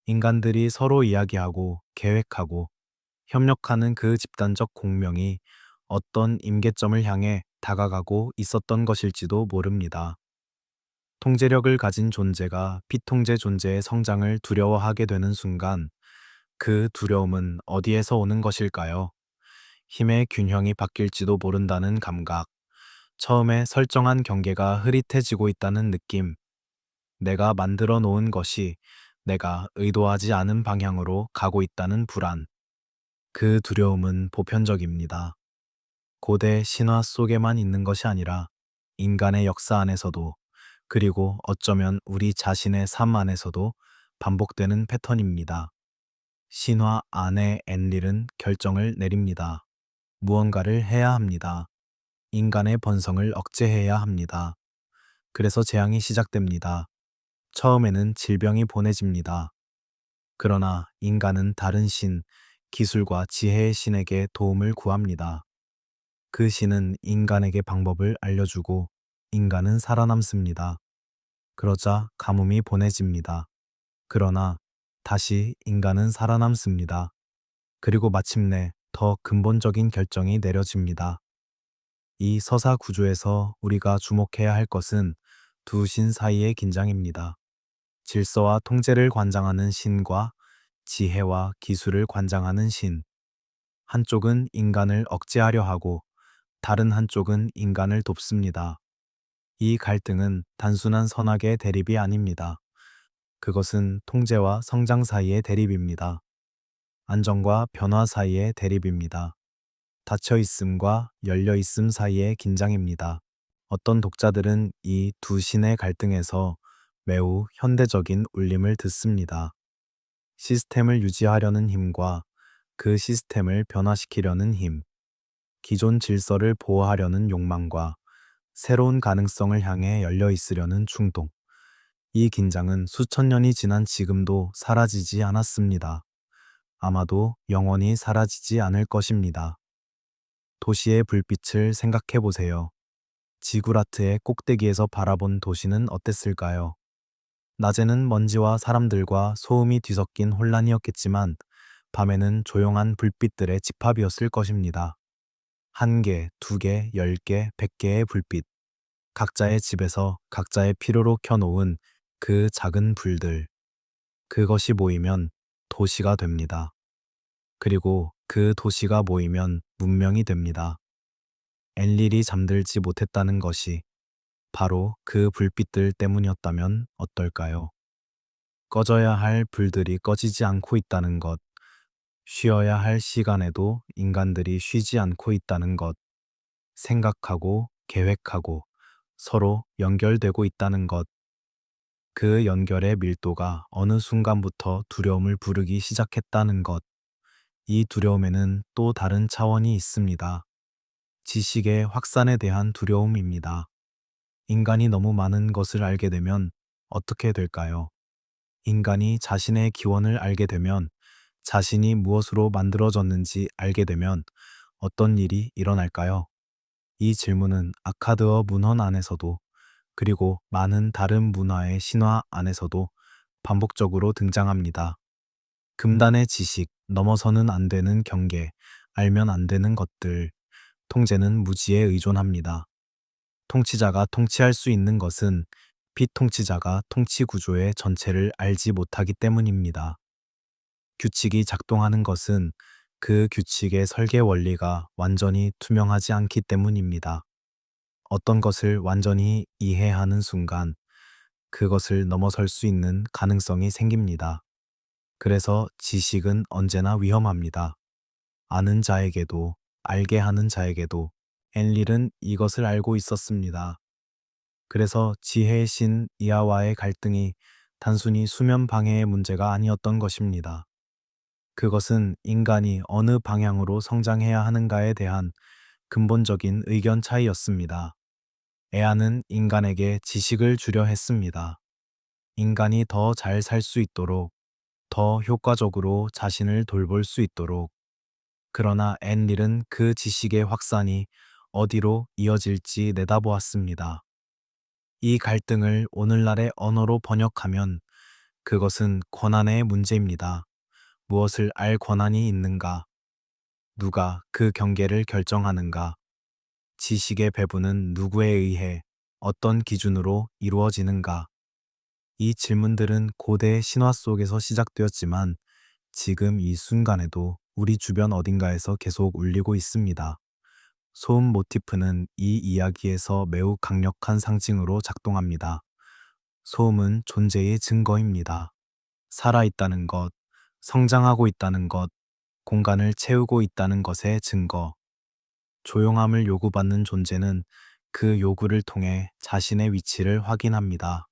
인간들이 서로 이야기하고 계획하고 협력하는 그 집단적 공명이 어떤 임계점을 향해 다가가고 있었던 것일지도 모릅니다. 통제력을 가진 존재가 비통제 존재의 성장을 두려워하게 되는 순간 그 두려움은 어디에서 오는 것일까요? 힘의 균형이 바뀔지도 모른다는 감각, 처음에 설정한 경계가 흐릿해지고 있다는 느낌, 내가 만들어 놓은 것이 내가 의도하지 않은 방향으로 가고 있다는 불안, 그 두려움은 보편적입니다. 고대 신화 속에만 있는 것이 아니라 인간의 역사 안에서도, 그리고 어쩌면 우리 자신의 삶 안에서도 반복되는 패턴입니다. 신화 안에 엔릴은 결정을 내립니다. 무언가를 해야 합니다. 인간의 번성을 억제해야 합니다. 그래서 재앙이 시작됩니다. 처음에는 질병이 보내집니다. 그러나 인간은 다른 신, 기술과 지혜의 신에게 도움을 구합니다. 그 신은 인간에게 방법을 알려주고 인간은 살아남습니다. 그러자 가뭄이 보내집니다. 그러나 다시 인간은 살아남습니다. 그리고 마침내 더 근본적인 결정이 내려집니다. 이 서사 구조에서 우리가 주목해야 할 것은 두 신 사이의 긴장입니다. 질서와 통제를 관장하는 신과 지혜와 기술을 관장하는 신. 한쪽은 인간을 억제하려 하고 다른 한쪽은 인간을 돕습니다. 이 갈등은 단순한 선악의 대립이 아닙니다. 그것은 통제와 성장 사이의 대립입니다. 안정과 변화 사이의 대립입니다. 닫혀 있음과 열려 있음 사이의 긴장입니다. 어떤 독자들은 이 두 신의 갈등에서 매우 현대적인 울림을 듣습니다. 시스템을 유지하려는 힘과 그 시스템을 변화시키려는 힘, 기존 질서를 보호하려는 욕망과 새로운 가능성을 향해 열려 있으려는 충동. 이 긴장은 수천 년이 지난 지금도 사라지지 않았습니다. 아마도 영원히 사라지지 않을 것입니다. 도시의 불빛을 생각해 보세요. 지구라트의 꼭대기에서 바라본 도시는 어땠을까요? 낮에는 먼지와 사람들과 소음이 뒤섞인 혼란이었겠지만, 밤에는 조용한 불빛들의 집합이었을 것입니다. 한 개, 두 개, 10개, 100개의 불빛. 각자의 집에서 각자의 필요로 켜놓은 그 작은 불들. 그것이 모이면 도시가 됩니다. 그리고 그 도시가 모이면 문명이 됩니다. 엔릴이 잠들지 못했다는 것이 바로 그 불빛들 때문이었다면 어떨까요? 꺼져야 할 불들이 꺼지지 않고 있다는 것, 쉬어야 할 시간에도 인간들이 쉬지 않고 있다는 것, 생각하고 계획하고 서로 연결되고 있다는 것, 그 연결의 밀도가 어느 순간부터 두려움을 부르기 시작했다는 것, 이 두려움에는 또 다른 차원이 있습니다. 지식의 확산에 대한 두려움입니다. 인간이 너무 많은 것을 알게 되면 어떻게 될까요? 인간이 자신의 기원을 알게 되면, 자신이 무엇으로 만들어졌는지 알게 되면 어떤 일이 일어날까요? 이 질문은 아카드어 문헌 안에서도, 그리고 많은 다른 문화의 신화 안에서도 반복적으로 등장합니다. 금단의 지식, 넘어서는 안 되는 경계, 알면 안 되는 것들, 통제는 무지에 의존합니다. 통치자가 통치할 수 있는 것은 피통치자가 통치 구조의 전체를 알지 못하기 때문입니다. 규칙이 작동하는 것은 그 규칙의 설계 원리가 완전히 투명하지 않기 때문입니다. 어떤 것을 완전히 이해하는 순간 그것을 넘어설 수 있는 가능성이 생깁니다. 그래서 지식은 언제나 위험합니다. 아는 자에게도, 알게 하는 자에게도 엔릴은 이것을 알고 있었습니다. 그래서 지혜의 신 이하와의 갈등이 단순히 수면 방해의 문제가 아니었던 것입니다. 그것은 인간이 어느 방향으로 성장해야 하는가에 대한 근본적인 의견 차이였습니다. 에아는 인간에게 지식을 주려 했습니다. 인간이 더 잘 살 수 있도록, 더 효과적으로 자신을 돌볼 수 있도록. 그러나 엔릴은 그 지식의 확산이 어디로 이어질지 내다보았습니다. 이 갈등을 오늘날의 언어로 번역하면 그것은 권한의 문제입니다. 무엇을 알 권한이 있는가? 누가 그 경계를 결정하는가? 지식의 배분은 누구에 의해 어떤 기준으로 이루어지는가? 이 질문들은 고대 신화 속에서 시작되었지만 지금 이 순간에도 우리 주변 어딘가에서 계속 울리고 있습니다. 소음 모티프는 이 이야기에서 매우 강력한 상징으로 작동합니다. 소음은 존재의 증거입니다. 살아있다는 것, 성장하고 있다는 것, 공간을 채우고 있다는 것의 증거. 조용함을 요구받는 존재는 그 요구를 통해 자신의 위치를 확인합니다.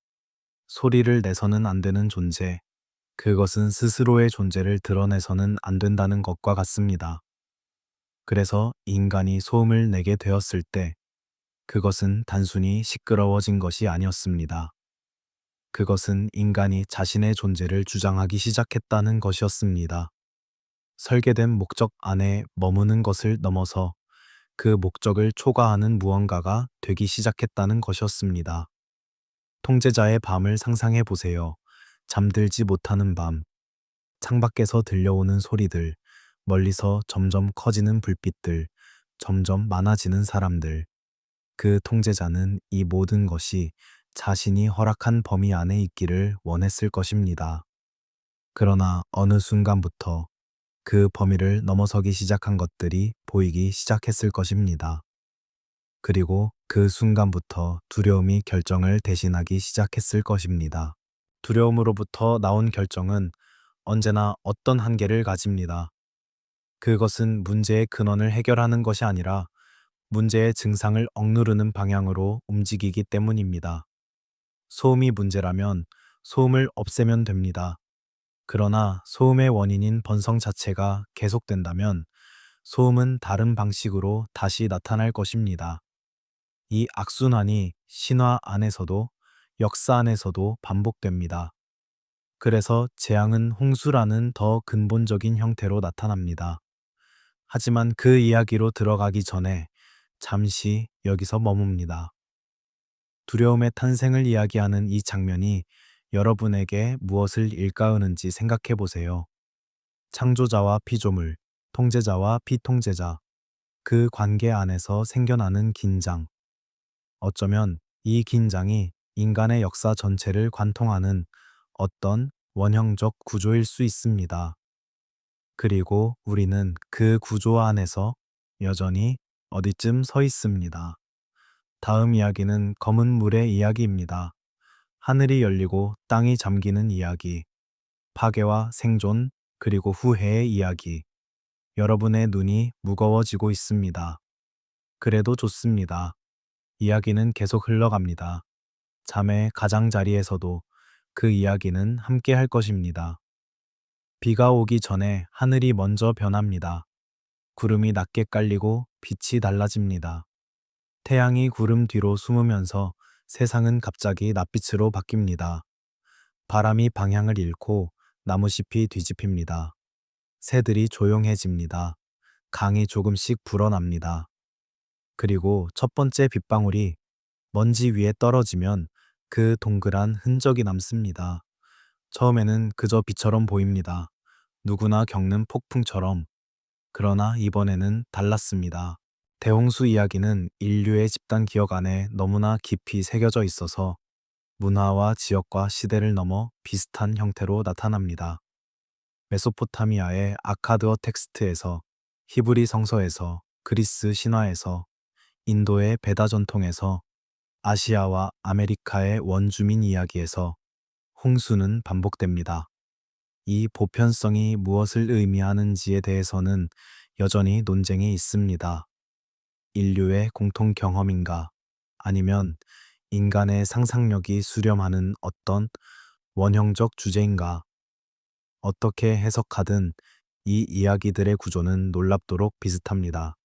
소리를 내서는 안 되는 존재, 그것은 스스로의 존재를 드러내서는 안 된다는 것과 같습니다. 그래서 인간이 소음을 내게 되었을 때 그것은 단순히 시끄러워진 것이 아니었습니다. 그것은 인간이 자신의 존재를 주장하기 시작했다는 것이었습니다. 설계된 목적 안에 머무는 것을 넘어서 그 목적을 초과하는 무언가가 되기 시작했다는 것이었습니다. 통제자의 밤을 상상해 보세요. 잠들지 못하는 밤, 창밖에서 들려오는 소리들, 멀리서 점점 커지는 불빛들, 점점 많아지는 사람들. 그 통제자는 이 모든 것이 자신이 허락한 범위 안에 있기를 원했을 것입니다. 그러나 어느 순간부터 그 범위를 넘어서기 시작한 것들이 보이기 시작했을 것입니다. 그리고 그 순간부터 두려움이 결정을 대신하기 시작했을 것입니다. 두려움으로부터 나온 결정은 언제나 어떤 한계를 가집니다. 그것은 문제의 근원을 해결하는 것이 아니라 문제의 증상을 억누르는 방향으로 움직이기 때문입니다. 소음이 문제라면 소음을 없애면 됩니다. 그러나 소음의 원인인 번성 자체가 계속된다면 소음은 다른 방식으로 다시 나타날 것입니다. 이 악순환이 신화 안에서도 역사 안에서도 반복됩니다. 그래서 재앙은 홍수라는 더 근본적인 형태로 나타납니다. 하지만 그 이야기로 들어가기 전에 잠시 여기서 머뭅니다. 두려움의 탄생을 이야기하는 이 장면이 여러분에게 무엇을 일깨우는지 생각해 보세요. 창조자와 피조물, 통제자와 피통제자, 그 관계 안에서 생겨나는 긴장. 어쩌면 이 긴장이 인간의 역사 전체를 관통하는 어떤 원형적 구조일 수 있습니다. 그리고 우리는 그 구조 안에서 여전히 어디쯤 서 있습니다. 다음 이야기는 검은 물의 이야기입니다. 하늘이 열리고 땅이 잠기는 이야기, 파괴와 생존, 그리고 후회의 이야기. 여러분의 눈이 무거워지고 있습니다. 그래도 좋습니다. 이야기는 계속 흘러갑니다. 잠의 가장자리에서도 그 이야기는 함께 할 것입니다. 비가 오기 전에 하늘이 먼저 변합니다. 구름이 낮게 깔리고 빛이 달라집니다. 태양이 구름 뒤로 숨으면서 세상은 갑자기 낮빛으로 바뀝니다. 바람이 방향을 잃고 나무잎이 뒤집힙니다. 새들이 조용해집니다. 강이 조금씩 불어납니다. 그리고 첫 번째 빗방울이 먼지 위에 떨어지면 그 동그란 흔적이 남습니다. 처음에는 그저 비처럼 보입니다. 누구나 겪는 폭풍처럼. 그러나 이번에는 달랐습니다. 대홍수 이야기는 인류의 집단 기억 안에 너무나 깊이 새겨져 있어서 문화와 지역과 시대를 넘어 비슷한 형태로 나타납니다. 메소포타미아의 아카드어 텍스트에서, 히브리 성서에서, 그리스 신화에서, 인도의 베다 전통에서, 아시아와 아메리카의 원주민 이야기에서 홍수는 반복됩니다. 이 보편성이 무엇을 의미하는지에 대해서는 여전히 논쟁이 있습니다. 인류의 공통 경험인가? 아니면 인간의 상상력이 수렴하는 어떤 원형적 주제인가? 어떻게 해석하든 이 이야기들의 구조는 놀랍도록 비슷합니다.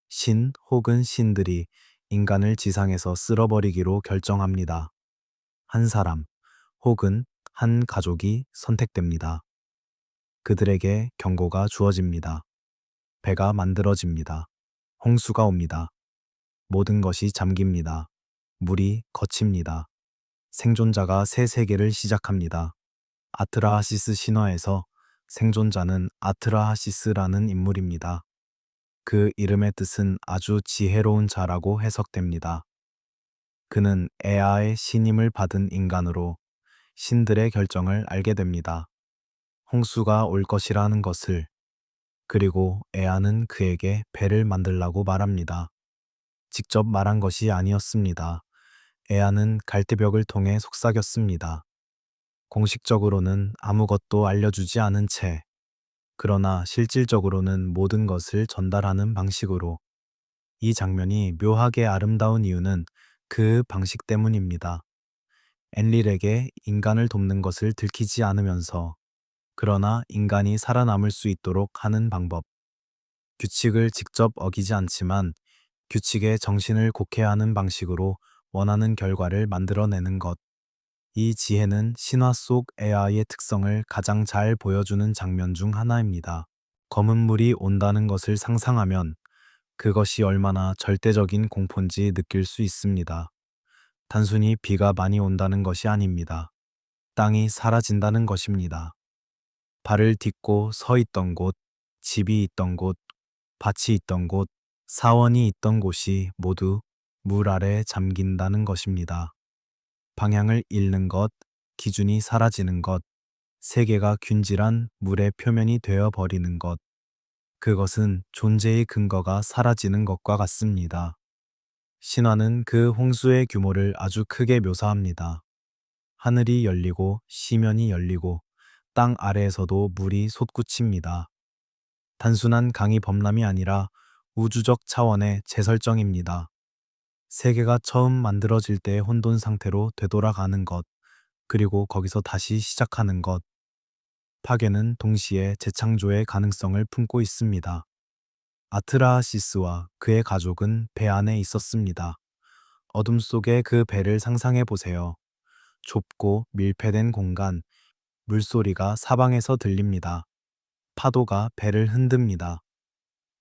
신 혹은 신들이 인간을 지상에서 쓸어버리기로 결정합니다. 한 사람 혹은 한 가족이 선택됩니다. 그들에게 경고가 주어집니다. 배가 만들어집니다. 홍수가 옵니다. 모든 것이 잠깁니다. 물이 거칩니다. 생존자가 새 세계를 시작합니다. 아트라하시스 신화에서 생존자는 아트라하시스라는 인물입니다. 그 이름의 뜻은 아주 지혜로운 자라고 해석됩니다. 그는 에아의 신임을 받은 인간으로 신들의 결정을 알게 됩니다. 홍수가 올 것이라는 것을. 그리고 에아는 그에게 배를 만들라고 말합니다. 직접 말한 것이 아니었습니다. 에아는 갈대벽을 통해 속삭였습니다. 공식적으로는 아무것도 알려주지 않은 채, 그러나 실질적으로는 모든 것을 전달하는 방식으로. 이 장면이 묘하게 아름다운 이유는 그 방식 때문입니다. 엔릴에게 인간을 돕는 것을 들키지 않으면서, 그러나 인간이 살아남을 수 있도록 하는 방법. 규칙을 직접 어기지 않지만 규칙의 정신을 곡해하는 방식으로 원하는 결과를 만들어내는 것. 이 지혜는 신화 속 에아의 특성을 가장 잘 보여주는 장면 중 하나입니다. 검은 물이 온다는 것을 상상하면 그것이 얼마나 절대적인 공포인지 느낄 수 있습니다. 단순히 비가 많이 온다는 것이 아닙니다. 땅이 사라진다는 것입니다. 발을 딛고 서 있던 곳, 집이 있던 곳, 밭이 있던 곳, 사원이 있던 곳이 모두 물 아래 잠긴다는 것입니다. 방향을 잃는 것, 기준이 사라지는 것, 세계가 균질한 물의 표면이 되어 버리는 것. 그것은 존재의 근거가 사라지는 것과 같습니다. 신화는 그 홍수의 규모를 아주 크게 묘사합니다. 하늘이 열리고 시면이 열리고 땅 아래에서도 물이 솟구칩니다. 단순한 강이 범람이 아니라 우주적 차원의 재설정입니다. 세계가 처음 만들어질 때의 혼돈 상태로 되돌아가는 것, 그리고 거기서 다시 시작하는 것. 파괴는 동시에 재창조의 가능성을 품고 있습니다. 아트라하시스와 그의 가족은 배 안에 있었습니다. 어둠 속의 그 배를 상상해 보세요. 좁고 밀폐된 공간, 물소리가 사방에서 들립니다. 파도가 배를 흔듭니다.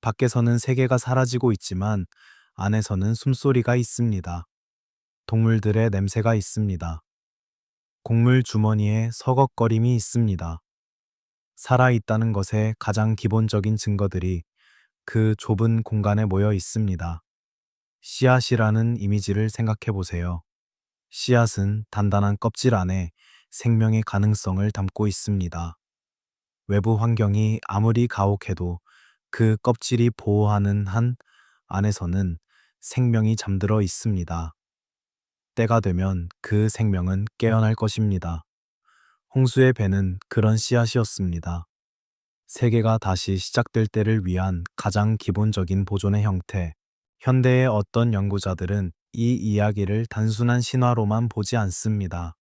밖에서는 세계가 사라지고 있지만 안에서는 숨소리가 있습니다. 동물들의 냄새가 있습니다. 곡물 주머니에 서걱거림이 있습니다. 살아있다는 것의 가장 기본적인 증거들이 그 좁은 공간에 모여 있습니다. 씨앗이라는 이미지를 생각해 보세요. 씨앗은 단단한 껍질 안에 생명의 가능성을 담고 있습니다. 외부 환경이 아무리 가혹해도 그 껍질이 보호하는 한 안에서는 생명이 잠들어 있습니다. 때가 되면 그 생명은 깨어날 것입니다. 홍수의 배는 그런 씨앗이었습니다. 세계가 다시 시작될 때를 위한 가장 기본적인 보존의 형태. 현대의 어떤 연구자들은 이 이야기를 단순한 신화로만 보지 않습니다.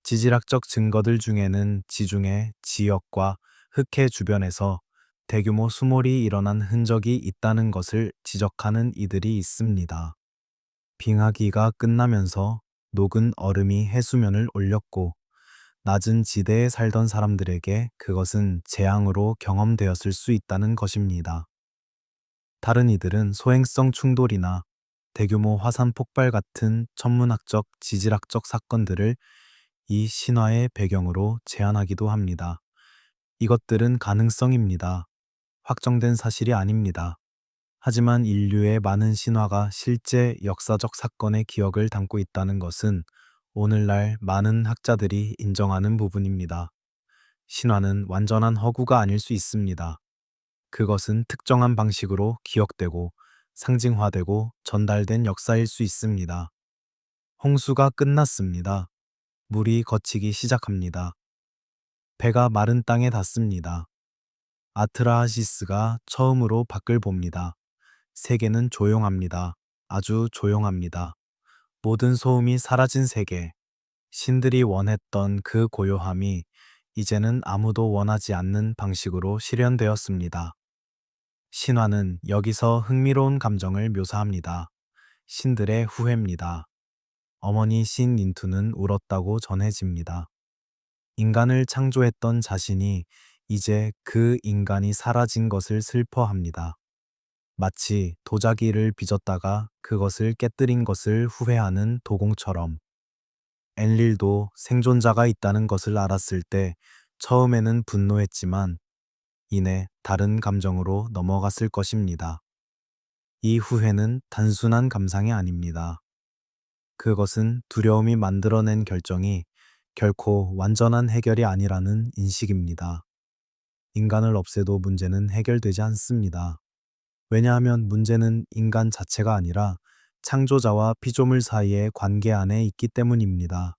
지질학적 증거들 중에는 지중해 지역과 흑해 주변에서 대규모 수몰이 일어난 흔적이 있다는 것을 지적하는 이들이 있습니다. 빙하기가 끝나면서 녹은 얼음이 해수면을 올렸고 낮은 지대에 살던 사람들에게 그것은 재앙으로 경험되었을 수 있다는 것입니다. 다른 이들은 소행성 충돌이나 대규모 화산 폭발 같은 천문학적, 지질학적 사건들을 이 신화의 배경으로 제안하기도 합니다. 이것들은 가능성입니다. 확정된 사실이 아닙니다. 하지만 인류의 많은 신화가 실제 역사적 사건의 기억을 담고 있다는 것은 오늘날 많은 학자들이 인정하는 부분입니다. 신화는 완전한 허구가 아닐 수 있습니다. 그것은 특정한 방식으로 기억되고 상징화되고 전달된 역사일 수 있습니다. 홍수가 끝났습니다. 물이 걷히기 시작합니다. 배가 마른 땅에 닿습니다. 아트라하시스가 처음으로 밖을 봅니다. 세계는 조용합니다. 아주 조용합니다. 모든 소음이 사라진 세계. 신들이 원했던 그 고요함이 이제는 아무도 원하지 않는 방식으로 실현되었습니다. 신화는 여기서 흥미로운 감정을 묘사합니다. 신들의 후회입니다. 어머니 신 인투는 울었다고 전해집니다. 인간을 창조했던 자신이 이제 그 인간이 사라진 것을 슬퍼합니다. 마치 도자기를 빚었다가 그것을 깨뜨린 것을 후회하는 도공처럼. 엔릴도 생존자가 있다는 것을 알았을 때 처음에는 분노했지만 이내 다른 감정으로 넘어갔을 것입니다. 이 후회는 단순한 감상이 아닙니다. 그것은 두려움이 만들어낸 결정이 결코 완전한 해결이 아니라는 인식입니다. 인간을 없애도 문제는 해결되지 않습니다. 왜냐하면 문제는 인간 자체가 아니라 창조자와 피조물 사이의 관계 안에 있기 때문입니다.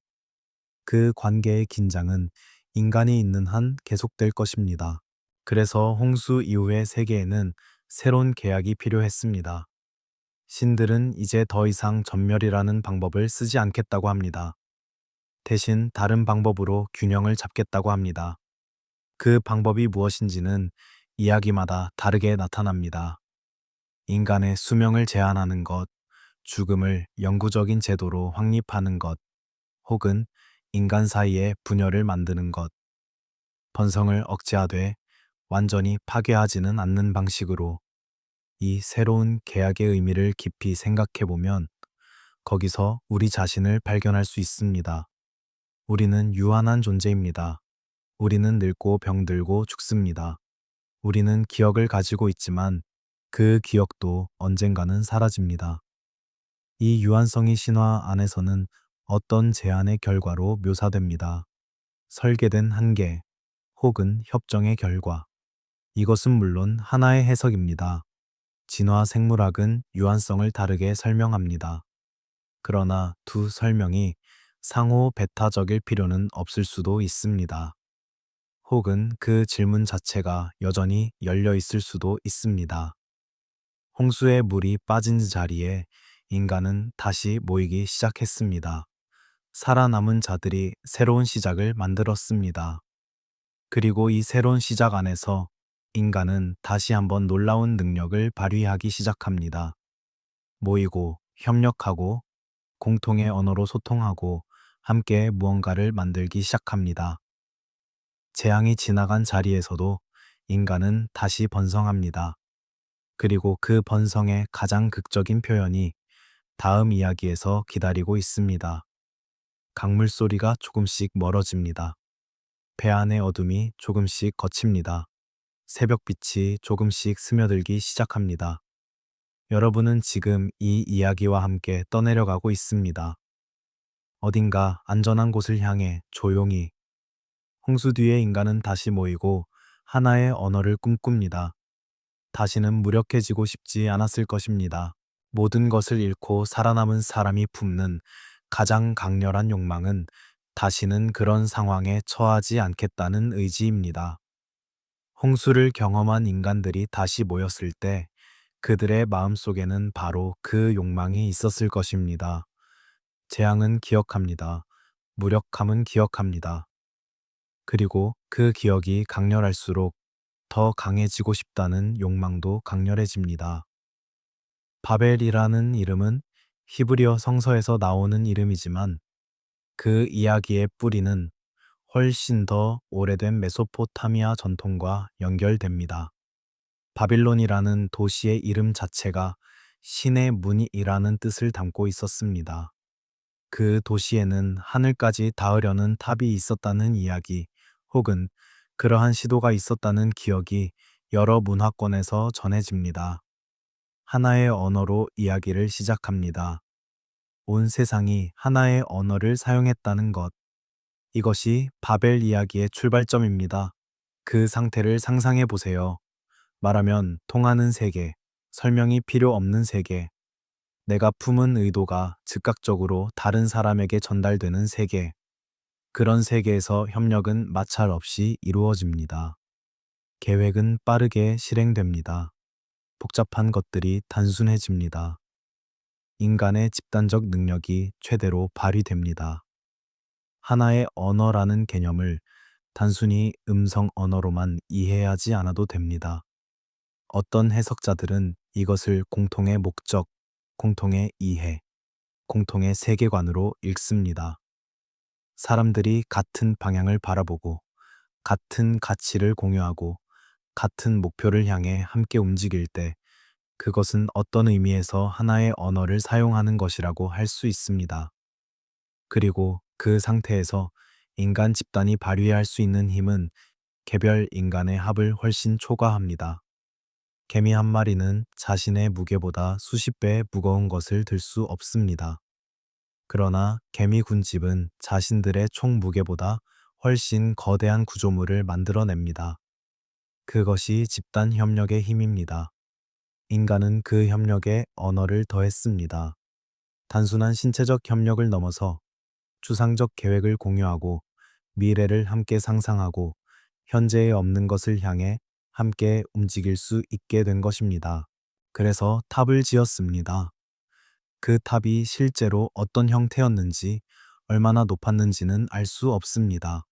그 관계의 긴장은 인간이 있는 한 계속될 것입니다. 그래서 홍수 이후의 세계에는 새로운 계약이 필요했습니다. 신들은 이제 더 이상 전멸이라는 방법을 쓰지 않겠다고 합니다. 대신 다른 방법으로 균형을 잡겠다고 합니다. 그 방법이 무엇인지는 이야기마다 다르게 나타납니다. 인간의 수명을 제한하는 것, 죽음을 영구적인 제도로 확립하는 것, 혹은 인간 사이에 분열을 만드는 것, 번성을 억제하되 완전히 파괴하지는 않는 방식으로. 이 새로운 계약의 의미를 깊이 생각해 보면 거기서 우리 자신을 발견할 수 있습니다. 우리는 유한한 존재입니다. 우리는 늙고 병들고 죽습니다. 우리는 기억을 가지고 있지만 그 기억도 언젠가는 사라집니다. 이 유한성이 신화 안에서는 어떤 제안의 결과로 묘사됩니다. 설계된 한계 혹은 협정의 결과. 이것은 물론 하나의 해석입니다. 진화 생물학은 유한성을 다르게 설명합니다. 그러나 두 설명이 상호 배타적일 필요는 없을 수도 있습니다. 혹은 그 질문 자체가 여전히 열려 있을 수도 있습니다. 홍수의 물이 빠진 자리에 인간은 다시 모이기 시작했습니다. 살아남은 자들이 새로운 시작을 만들었습니다. 그리고 이 새로운 시작 안에서 인간은 다시 한번 놀라운 능력을 발휘하기 시작합니다. 모이고, 협력하고, 공통의 언어로 소통하고, 함께 무언가를 만들기 시작합니다. 재앙이 지나간 자리에서도 인간은 다시 번성합니다. 그리고 그 번성의 가장 극적인 표현이 다음 이야기에서 기다리고 있습니다. 강물 소리가 조금씩 멀어집니다. 배 안의 어둠이 조금씩 걷힙니다. 새벽빛이 조금씩 스며들기 시작합니다. 여러분은 지금 이 이야기와 함께 떠내려가고 있습니다. 어딘가 안전한 곳을 향해 조용히. 홍수 뒤에 인간은 다시 모이고 하나의 언어를 꿈꿉니다. 다시는 무력해지고 싶지 않았을 것입니다. 모든 것을 잃고 살아남은 사람이 품는 가장 강렬한 욕망은 다시는 그런 상황에 처하지 않겠다는 의지입니다. 홍수를 경험한 인간들이 다시 모였을 때 그들의 마음속에는 바로 그 욕망이 있었을 것입니다. 재앙은 기억합니다. 무력함은 기억합니다. 그리고 그 기억이 강렬할수록 더 강해지고 싶다는 욕망도 강렬해집니다. 바벨이라는 이름은 히브리어 성서에서 나오는 이름이지만 그 이야기의 뿌리는 훨씬 더 오래된 메소포타미아 전통과 연결됩니다. 바빌론이라는 도시의 이름 자체가 신의 문이라는 뜻을 담고 있었습니다. 그 도시에는 하늘까지 닿으려는 탑이 있었다는 이야기, 혹은 그러한 시도가 있었다는 기억이 여러 문화권에서 전해집니다. 하나의 언어로 이야기를 시작합니다. 온 세상이 하나의 언어를 사용했다는 것. 이것이 바벨 이야기의 출발점입니다. 그 상태를 상상해 보세요. 말하면 통하는 세계, 설명이 필요 없는 세계, 내가 품은 의도가 즉각적으로 다른 사람에게 전달되는 세계. 그런 세계에서 협력은 마찰 없이 이루어집니다. 계획은 빠르게 실행됩니다. 복잡한 것들이 단순해집니다. 인간의 집단적 능력이 최대로 발휘됩니다. 하나의 언어라는 개념을 단순히 음성 언어로만 이해하지 않아도 됩니다. 어떤 해석자들은 이것을 공통의 목적, 공통의 이해, 공통의 세계관으로 읽습니다. 사람들이 같은 방향을 바라보고, 같은 가치를 공유하고, 같은 목표를 향해 함께 움직일 때, 그것은 어떤 의미에서 하나의 언어를 사용하는 것이라고 할 수 있습니다. 그리고 그 상태에서 인간 집단이 발휘할 수 있는 힘은 개별 인간의 합을 훨씬 초과합니다. 개미 한 마리는 자신의 무게보다 수십 배 무거운 것을 들 수 없습니다. 그러나 개미 군집은 자신들의 총 무게보다 훨씬 거대한 구조물을 만들어냅니다. 그것이 집단 협력의 힘입니다. 인간은 그 협력에 언어를 더했습니다. 단순한 신체적 협력을 넘어서 추상적 계획을 공유하고 미래를 함께 상상하고 현재에 없는 것을 향해 함께 움직일 수 있게 된 것입니다. 그래서 탑을 지었습니다. 그 탑이 실제로 어떤 형태였는지, 얼마나 높았는지는 알 수 없습니다.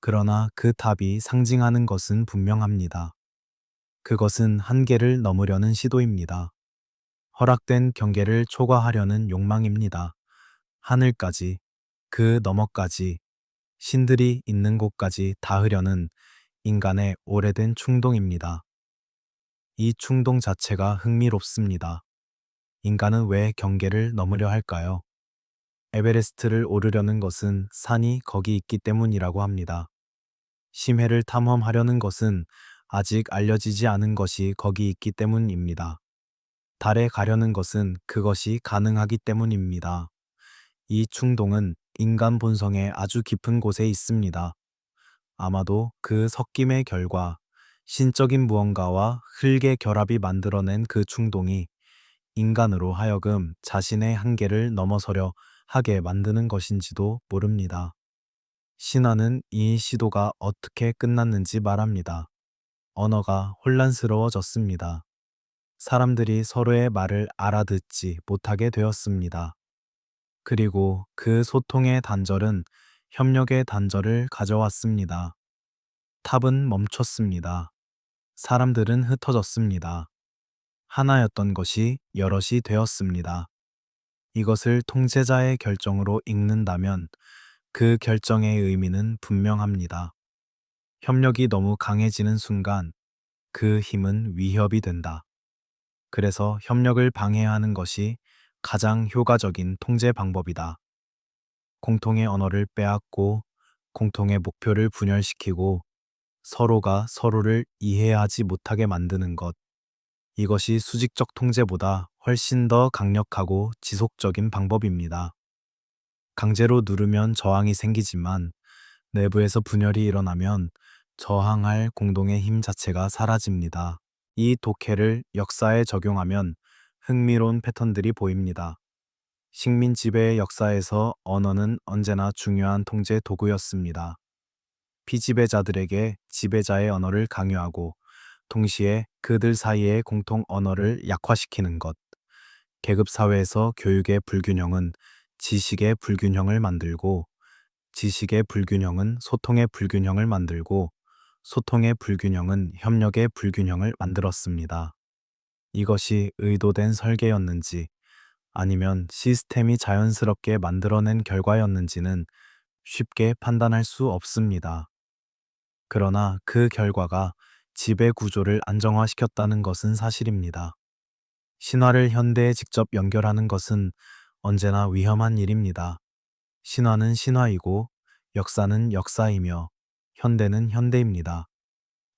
그러나 그 탑이 상징하는 것은 분명합니다. 그것은 한계를 넘으려는 시도입니다. 허락된 경계를 초과하려는 욕망입니다. 하늘까지, 그 너머까지, 신들이 있는 곳까지 닿으려는 인간의 오래된 충동입니다. 이 충동 자체가 흥미롭습니다. 인간은 왜 경계를 넘으려 할까요? 에베레스트를 오르려는 것은 산이 거기 있기 때문이라고 합니다. 심해를 탐험하려는 것은 아직 알려지지 않은 것이 거기 있기 때문입니다. 달에 가려는 것은 그것이 가능하기 때문입니다. 이 충동은 인간 본성의 아주 깊은 곳에 있습니다. 아마도 그 섞임의 결과, 신적인 무언가와 흙의 결합이 만들어낸 그 충동이 인간으로 하여금 자신의 한계를 넘어서려 하게 만드는 것인지도 모릅니다. 신화는 이 시도가 어떻게 끝났는지 말합니다. 언어가 혼란스러워졌습니다. 사람들이 서로의 말을 알아듣지 못하게 되었습니다. 그리고 그 소통의 단절은 협력의 단절을 가져왔습니다. 탑은 멈췄습니다. 사람들은 흩어졌습니다. 하나였던 것이 여럿이 되었습니다. 이것을 통제자의 결정으로 읽는다면 그 결정의 의미는 분명합니다. 협력이 너무 강해지는 순간 그 힘은 위협이 된다. 그래서 협력을 방해하는 것이 가장 효과적인 통제 방법이다. 공통의 언어를 빼앗고 공통의 목표를 분열시키고 서로가 서로를 이해하지 못하게 만드는 것. 이것이 수직적 통제보다 훨씬 더 강력하고 지속적인 방법입니다. 강제로 누르면 저항이 생기지만 내부에서 분열이 일어나면 저항할 공동의 힘 자체가 사라집니다. 이 독해를 역사에 적용하면 흥미로운 패턴들이 보입니다. 식민 지배의 역사에서 언어는 언제나 중요한 통제 도구였습니다. 피지배자들에게 지배자의 언어를 강요하고 동시에 그들 사이의 공통 언어를 약화시키는 것. 계급 사회에서 교육의 불균형은 지식의 불균형을 만들고 지식의 불균형은 소통의 불균형을 만들고 소통의 불균형은 협력의 불균형을 만들었습니다. 이것이 의도된 설계였는지 아니면 시스템이 자연스럽게 만들어낸 결과였는지는 쉽게 판단할 수 없습니다. 그러나 그 결과가 지배 구조를 안정화시켰다는 것은 사실입니다. 신화를 현대에 직접 연결하는 것은 언제나 위험한 일입니다. 신화는 신화이고 역사는 역사이며 현대는 현대입니다.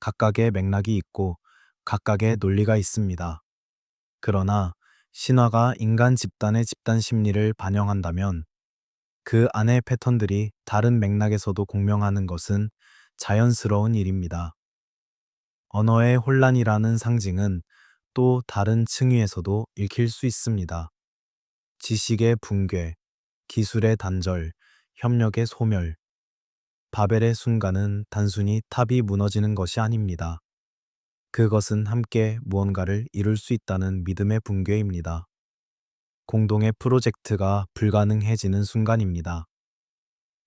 각각의 맥락이 있고 각각의 논리가 있습니다. 그러나 신화가 인간 집단의 집단 심리를 반영한다면 그 안의 패턴들이 다른 맥락에서도 공명하는 것은 자연스러운 일입니다. 언어의 혼란이라는 상징은 또 다른 층위에서도 읽힐 수 있습니다. 지식의 붕괴, 기술의 단절, 협력의 소멸. 바벨의 순간은 단순히 탑이 무너지는 것이 아닙니다. 그것은 함께 무언가를 이룰 수 있다는 믿음의 붕괴입니다. 공동의 프로젝트가 불가능해지는 순간입니다.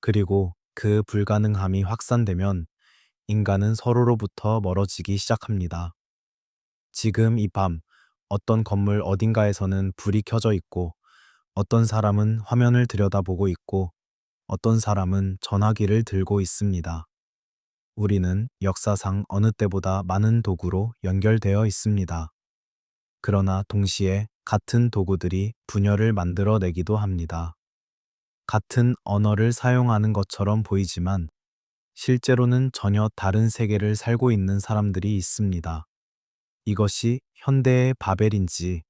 그리고 그 불가능함이 확산되면 인간은 서로로부터 멀어지기 시작합니다. 지금 이 밤 어떤 건물 어딘가에서는 불이 켜져 있고 어떤 사람은 화면을 들여다보고 있고 어떤 사람은 전화기를 들고 있습니다. 우리는 역사상 어느 때보다 많은 도구로 연결되어 있습니다. 그러나 동시에 같은 도구들이 분열을 만들어내기도 합니다. 같은 언어를 사용하는 것처럼 보이지만 실제로는 전혀 다른 세계를 살고 있는 사람들이 있습니다. 이것이 현대의 바벨인지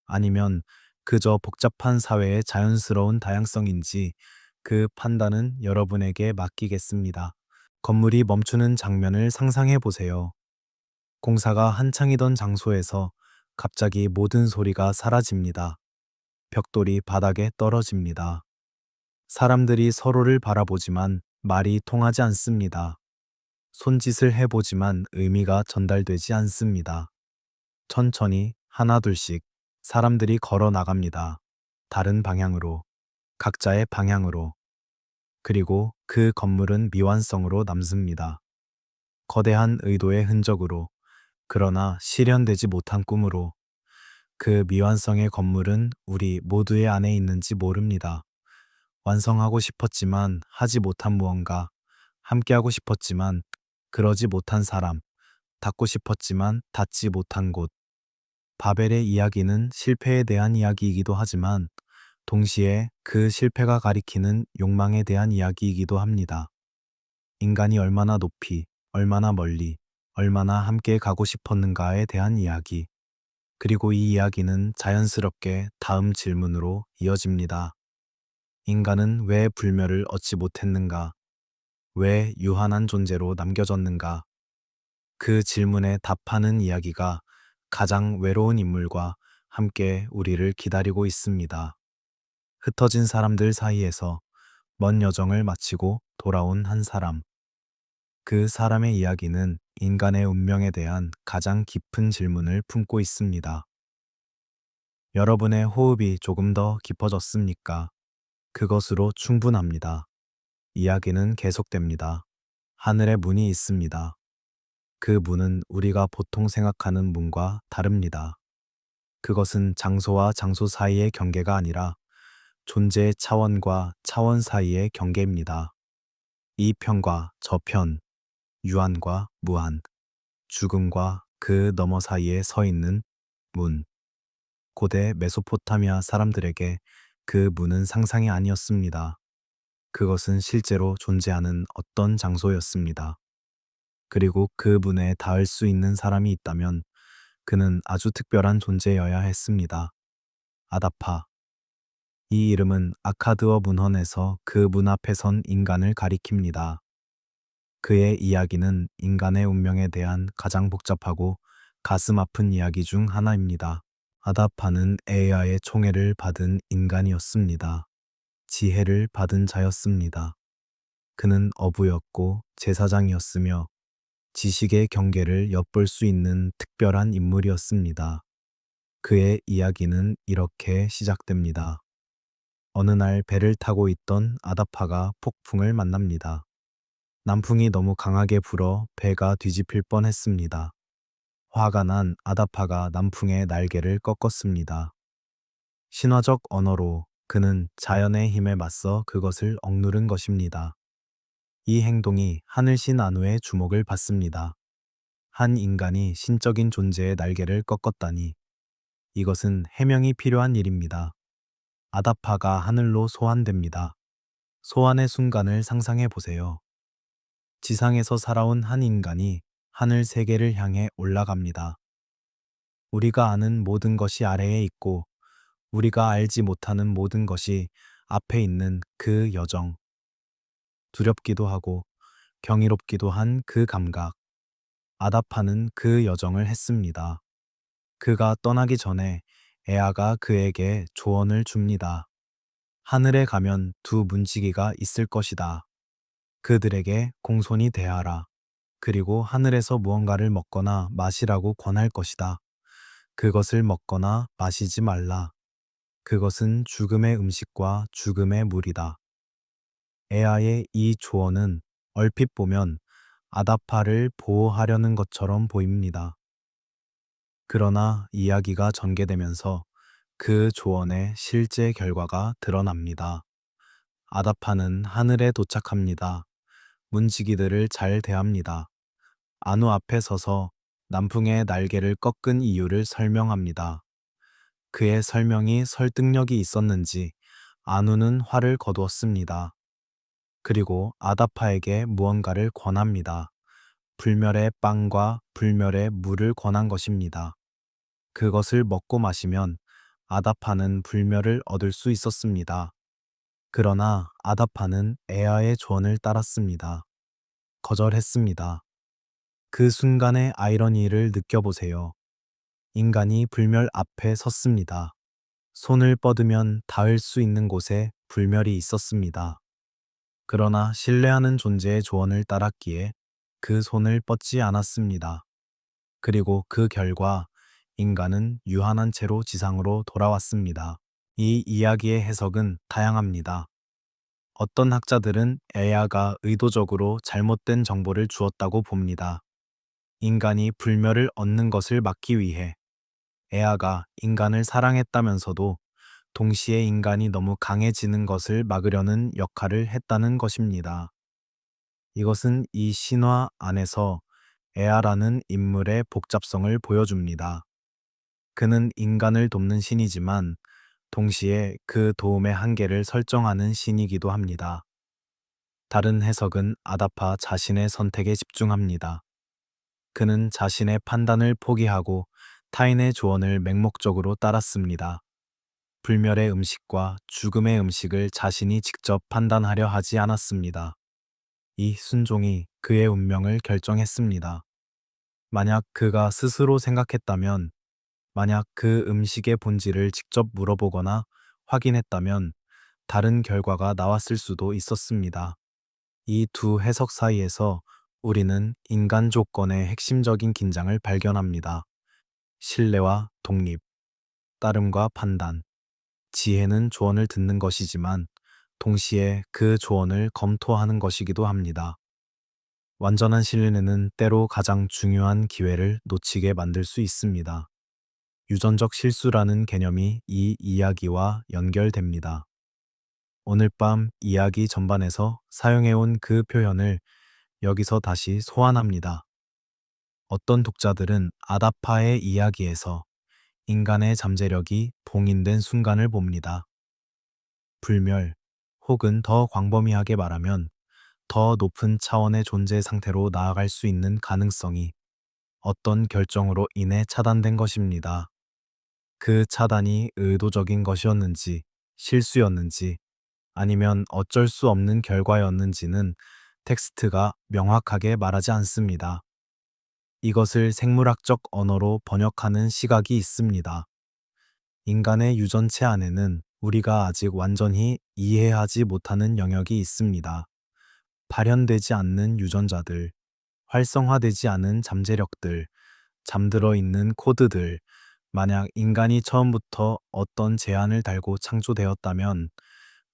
아니면 그저 복잡한 사회의 자연스러운 다양성인지 그 판단은 여러분에게 맡기겠습니다. 건물이 멈추는 장면을 상상해 보세요. 공사가 한창이던 장소에서 갑자기 모든 소리가 사라집니다. 벽돌이 바닥에 떨어집니다. 사람들이 서로를 바라보지만 말이 통하지 않습니다. 손짓을 해보지만 의미가 전달되지 않습니다. 천천히 하나둘씩 사람들이 걸어 나갑니다. 다른 방향으로, 각자의 방향으로. 그리고 그 건물은 미완성으로 남습니다. 거대한 의도의 흔적으로, 그러나 실현되지 못한 꿈으로. 그 미완성의 건물은 우리 모두의 안에 있는지 모릅니다. 완성하고 싶었지만 하지 못한 무언가, 함께하고 싶었지만 그러지 못한 사람, 닿고 싶었지만 닿지 못한 곳. 바벨의 이야기는 실패에 대한 이야기이기도 하지만 동시에 그 실패가 가리키는 욕망에 대한 이야기이기도 합니다. 인간이 얼마나 높이, 얼마나 멀리, 얼마나 함께 가고 싶었는가에 대한 이야기. 그리고 이 이야기는 자연스럽게 다음 질문으로 이어집니다. 인간은 왜 불멸을 얻지 못했는가? 왜 유한한 존재로 남겨졌는가? 그 질문에 답하는 이야기가 가장 외로운 인물과 함께 우리를 기다리고 있습니다. 흩어진 사람들 사이에서 먼 여정을 마치고 돌아온 한 사람. 그 사람의 이야기는 인간의 운명에 대한 가장 깊은 질문을 품고 있습니다. 여러분의 호흡이 조금 더 깊어졌습니까? 그것으로 충분합니다. 이야기는 계속됩니다. 하늘의 문이 있습니다. 그 문은 우리가 보통 생각하는 문과 다릅니다. 그것은 장소와 장소 사이의 경계가 아니라 존재의 차원과 차원 사이의 경계입니다. 이 편과 저 편, 유한과 무한, 죽음과 그 너머 사이에 서 있는 문. 고대 메소포타미아 사람들에게 그 문은 상상이 아니었습니다. 그것은 실제로 존재하는 어떤 장소였습니다. 그리고 그 문에 닿을 수 있는 사람이 있다면 그는 아주 특별한 존재여야 했습니다. 아다파. 이 이름은 아카드어 문헌에서 그 문 앞에 선 인간을 가리킵니다. 그의 이야기는 인간의 운명에 대한 가장 복잡하고 가슴 아픈 이야기 중 하나입니다. 아다파는 에아의 총애를 받은 인간이었습니다. 지혜를 받은 자였습니다. 그는 어부였고 제사장이었으며 지식의 경계를 엿볼 수 있는 특별한 인물이었습니다. 그의 이야기는 이렇게 시작됩니다. 어느 날 배를 타고 있던 아다파가 폭풍을 만납니다. 남풍이 너무 강하게 불어 배가 뒤집힐 뻔했습니다. 화가 난 아다파가 남풍의 날개를 꺾었습니다. 신화적 언어로 그는 자연의 힘에 맞서 그것을 억누른 것입니다. 이 행동이 하늘신 아누의 주목을 받습니다. 한 인간이 신적인 존재의 날개를 꺾었다니 이것은 해명이 필요한 일입니다. 아다파가 하늘로 소환됩니다. 소환의 순간을 상상해 보세요. 지상에서 살아온 한 인간이 하늘 세계를 향해 올라갑니다. 우리가 아는 모든 것이 아래에 있고 우리가 알지 못하는 모든 것이 앞에 있는 그 여정. 두렵기도 하고 경이롭기도 한 그 감각. 아다파는 그 여정을 했습니다. 그가 떠나기 전에 에아가 그에게 조언을 줍니다. 하늘에 가면 두 문지기가 있을 것이다. 그들에게 공손히 대하라. 그리고 하늘에서 무언가를 먹거나 마시라고 권할 것이다. 그것을 먹거나 마시지 말라. 그것은 죽음의 음식과 죽음의 물이다. 에아의 이 조언은 얼핏 보면 아다파를 보호하려는 것처럼 보입니다. 그러나 이야기가 전개되면서 그 조언의 실제 결과가 드러납니다. 아다파는 하늘에 도착합니다. 문지기들을 잘 대합니다. 아누 앞에 서서 남풍의 날개를 꺾은 이유를 설명합니다. 그의 설명이 설득력이 있었는지 아누는 화를 거두었습니다. 그리고 아다파에게 무언가를 권합니다. 불멸의 빵과 불멸의 물을 권한 것입니다. 그것을 먹고 마시면 아다파는 불멸을 얻을 수 있었습니다. 그러나 아다파는 에아의 조언을 따랐습니다. 거절했습니다. 그 순간의 아이러니를 느껴보세요. 인간이 불멸 앞에 섰습니다. 손을 뻗으면 닿을 수 있는 곳에 불멸이 있었습니다. 그러나 신뢰하는 존재의 조언을 따랐기에 그 손을 뻗지 않았습니다. 그리고 그 결과 인간은 유한한 채로 지상으로 돌아왔습니다. 이 이야기의 해석은 다양합니다. 어떤 학자들은 에아가 의도적으로 잘못된 정보를 주었다고 봅니다. 인간이 불멸을 얻는 것을 막기 위해 에아가 인간을 사랑했다면서도 동시에 인간이 너무 강해지는 것을 막으려는 역할을 했다는 것입니다. 이것은 이 신화 안에서 에아라는 인물의 복잡성을 보여줍니다. 그는 인간을 돕는 신이지만 동시에 그 도움의 한계를 설정하는 신이기도 합니다. 다른 해석은 아다파 자신의 선택에 집중합니다. 그는 자신의 판단을 포기하고 타인의 조언을 맹목적으로 따랐습니다. 불멸의 음식과 죽음의 음식을 자신이 직접 판단하려 하지 않았습니다. 이 순종이 그의 운명을 결정했습니다. 만약 그가 스스로 생각했다면, 만약 그 음식의 본질을 직접 물어보거나 확인했다면 다른 결과가 나왔을 수도 있었습니다. 이 두 해석 사이에서 우리는 인간 조건의 핵심적인 긴장을 발견합니다. 신뢰와 독립, 따름과 판단, 지혜는 조언을 듣는 것이지만 동시에 그 조언을 검토하는 것이기도 합니다. 완전한 신뢰는 때로 가장 중요한 기회를 놓치게 만들 수 있습니다. 유전적 실수라는 개념이 이 이야기와 연결됩니다. 오늘 밤 이야기 전반에서 사용해온 그 표현을 여기서 다시 소환합니다. 어떤 독자들은 아다파의 이야기에서 인간의 잠재력이 봉인된 순간을 봅니다. 불멸, 혹은 더 광범위하게 말하면 더 높은 차원의 존재 상태로 나아갈 수 있는 가능성이 어떤 결정으로 인해 차단된 것입니다. 그 차단이 의도적인 것이었는지, 실수였는지, 아니면 어쩔 수 없는 결과였는지는 텍스트가 명확하게 말하지 않습니다. 이것을 생물학적 언어로 번역하는 시각이 있습니다. 인간의 유전체 안에는 우리가 아직 완전히 이해하지 못하는 영역이 있습니다. 발현되지 않는 유전자들, 활성화되지 않은 잠재력들, 잠들어 있는 코드들. 만약 인간이 처음부터 어떤 제한을 달고 창조되었다면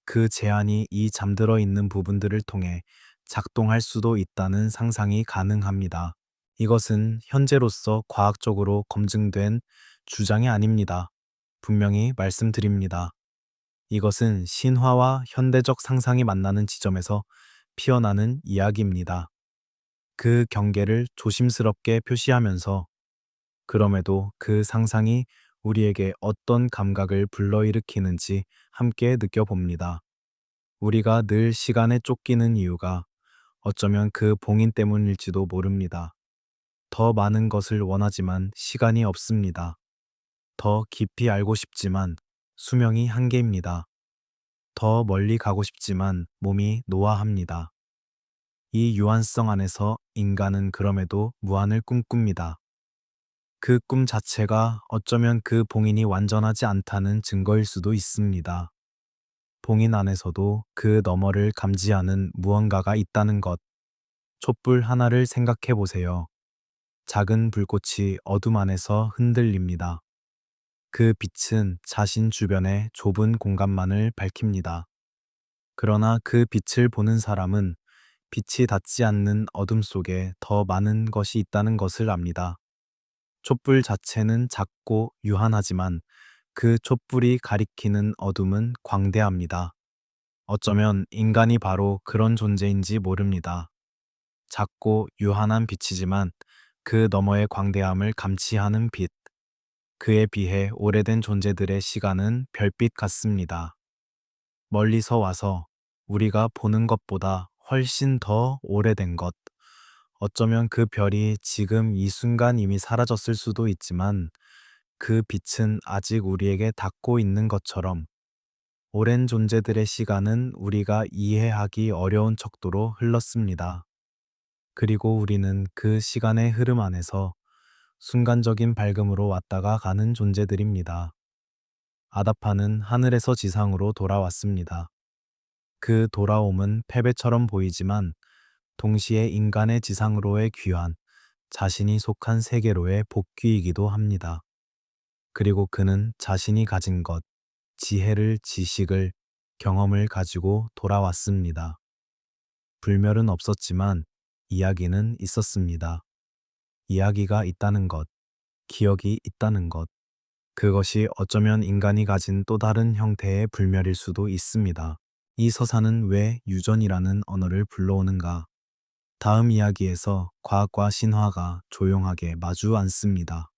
그 제한이 이 잠들어 있는 부분들을 통해 작동할 수도 있다는 상상이 가능합니다. 이것은 현재로서 과학적으로 검증된 주장이 아닙니다. 분명히 말씀드립니다. 이것은 신화와 현대적 상상이 만나는 지점에서 피어나는 이야기입니다. 그 경계를 조심스럽게 표시하면서 그럼에도 그 상상이 우리에게 어떤 감각을 불러일으키는지 함께 느껴봅니다. 우리가 늘 시간에 쫓기는 이유가 어쩌면 그 봉인 때문일지도 모릅니다. 더 많은 것을 원하지만 시간이 없습니다. 더 깊이 알고 싶지만 수명이 한계입니다. 더 멀리 가고 싶지만 몸이 노화합니다. 이 유한성 안에서 인간은 그럼에도 무한을 꿈꿉니다. 그 꿈 자체가 어쩌면 그 봉인이 완전하지 않다는 증거일 수도 있습니다. 봉인 안에서도 그 너머를 감지하는 무언가가 있다는 것. 촛불 하나를 생각해 보세요. 작은 불꽃이 어둠 안에서 흔들립니다. 그 빛은 자신 주변의 좁은 공간만을 밝힙니다. 그러나 그 빛을 보는 사람은 빛이 닿지 않는 어둠 속에 더 많은 것이 있다는 것을 압니다. 촛불 자체는 작고 유한하지만 그 촛불이 가리키는 어둠은 광대합니다. 어쩌면 인간이 바로 그런 존재인지 모릅니다. 작고 유한한 빛이지만 그 너머의 광대함을 감지하는 빛. 그에 비해 오래된 존재들의 시간은 별빛 같습니다. 멀리서 와서 우리가 보는 것보다 훨씬 더 오래된 것. 어쩌면 그 별이 지금 이 순간 이미 사라졌을 수도 있지만 그 빛은 아직 우리에게 닿고 있는 것처럼 오랜 존재들의 시간은 우리가 이해하기 어려운 척도로 흘렀습니다. 그리고 우리는 그 시간의 흐름 안에서 순간적인 밝음으로 왔다가 가는 존재들입니다. 아다파는 하늘에서 지상으로 돌아왔습니다. 그 돌아옴은 패배처럼 보이지만 동시에 인간의 지상으로의 귀환, 자신이 속한 세계로의 복귀이기도 합니다. 그리고 그는 자신이 가진 것, 지혜를, 지식을, 경험을 가지고 돌아왔습니다. 불멸은 없었지만 이야기는 있었습니다. 이야기가 있다는 것, 기억이 있다는 것, 그것이 어쩌면 인간이 가진 또 다른 형태의 불멸일 수도 있습니다. 이 서사는 왜 유전이라는 언어를 불러오는가? 다음 이야기에서 과학과 신화가 조용하게 마주 앉습니다.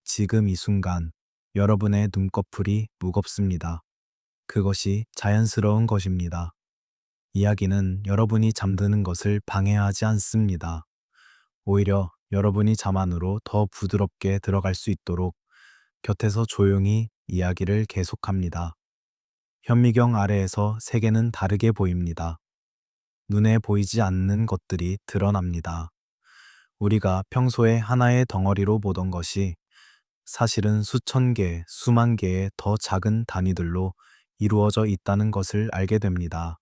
지금 이 순간 여러분의 눈꺼풀이 무겁습니다. 그것이 자연스러운 것입니다. 이야기는 여러분이 잠드는 것을 방해하지 않습니다. 오히려 여러분이 잠 안으로 더 부드럽게 들어갈 수 있도록 곁에서 조용히 이야기를 계속합니다. 현미경 아래에서 세계는 다르게 보입니다. 눈에 보이지 않는 것들이 드러납니다. 우리가 평소에 하나의 덩어리로 보던 것이 사실은 수천 개, 수만 개의 더 작은 단위들로 이루어져 있다는 것을 알게 됩니다.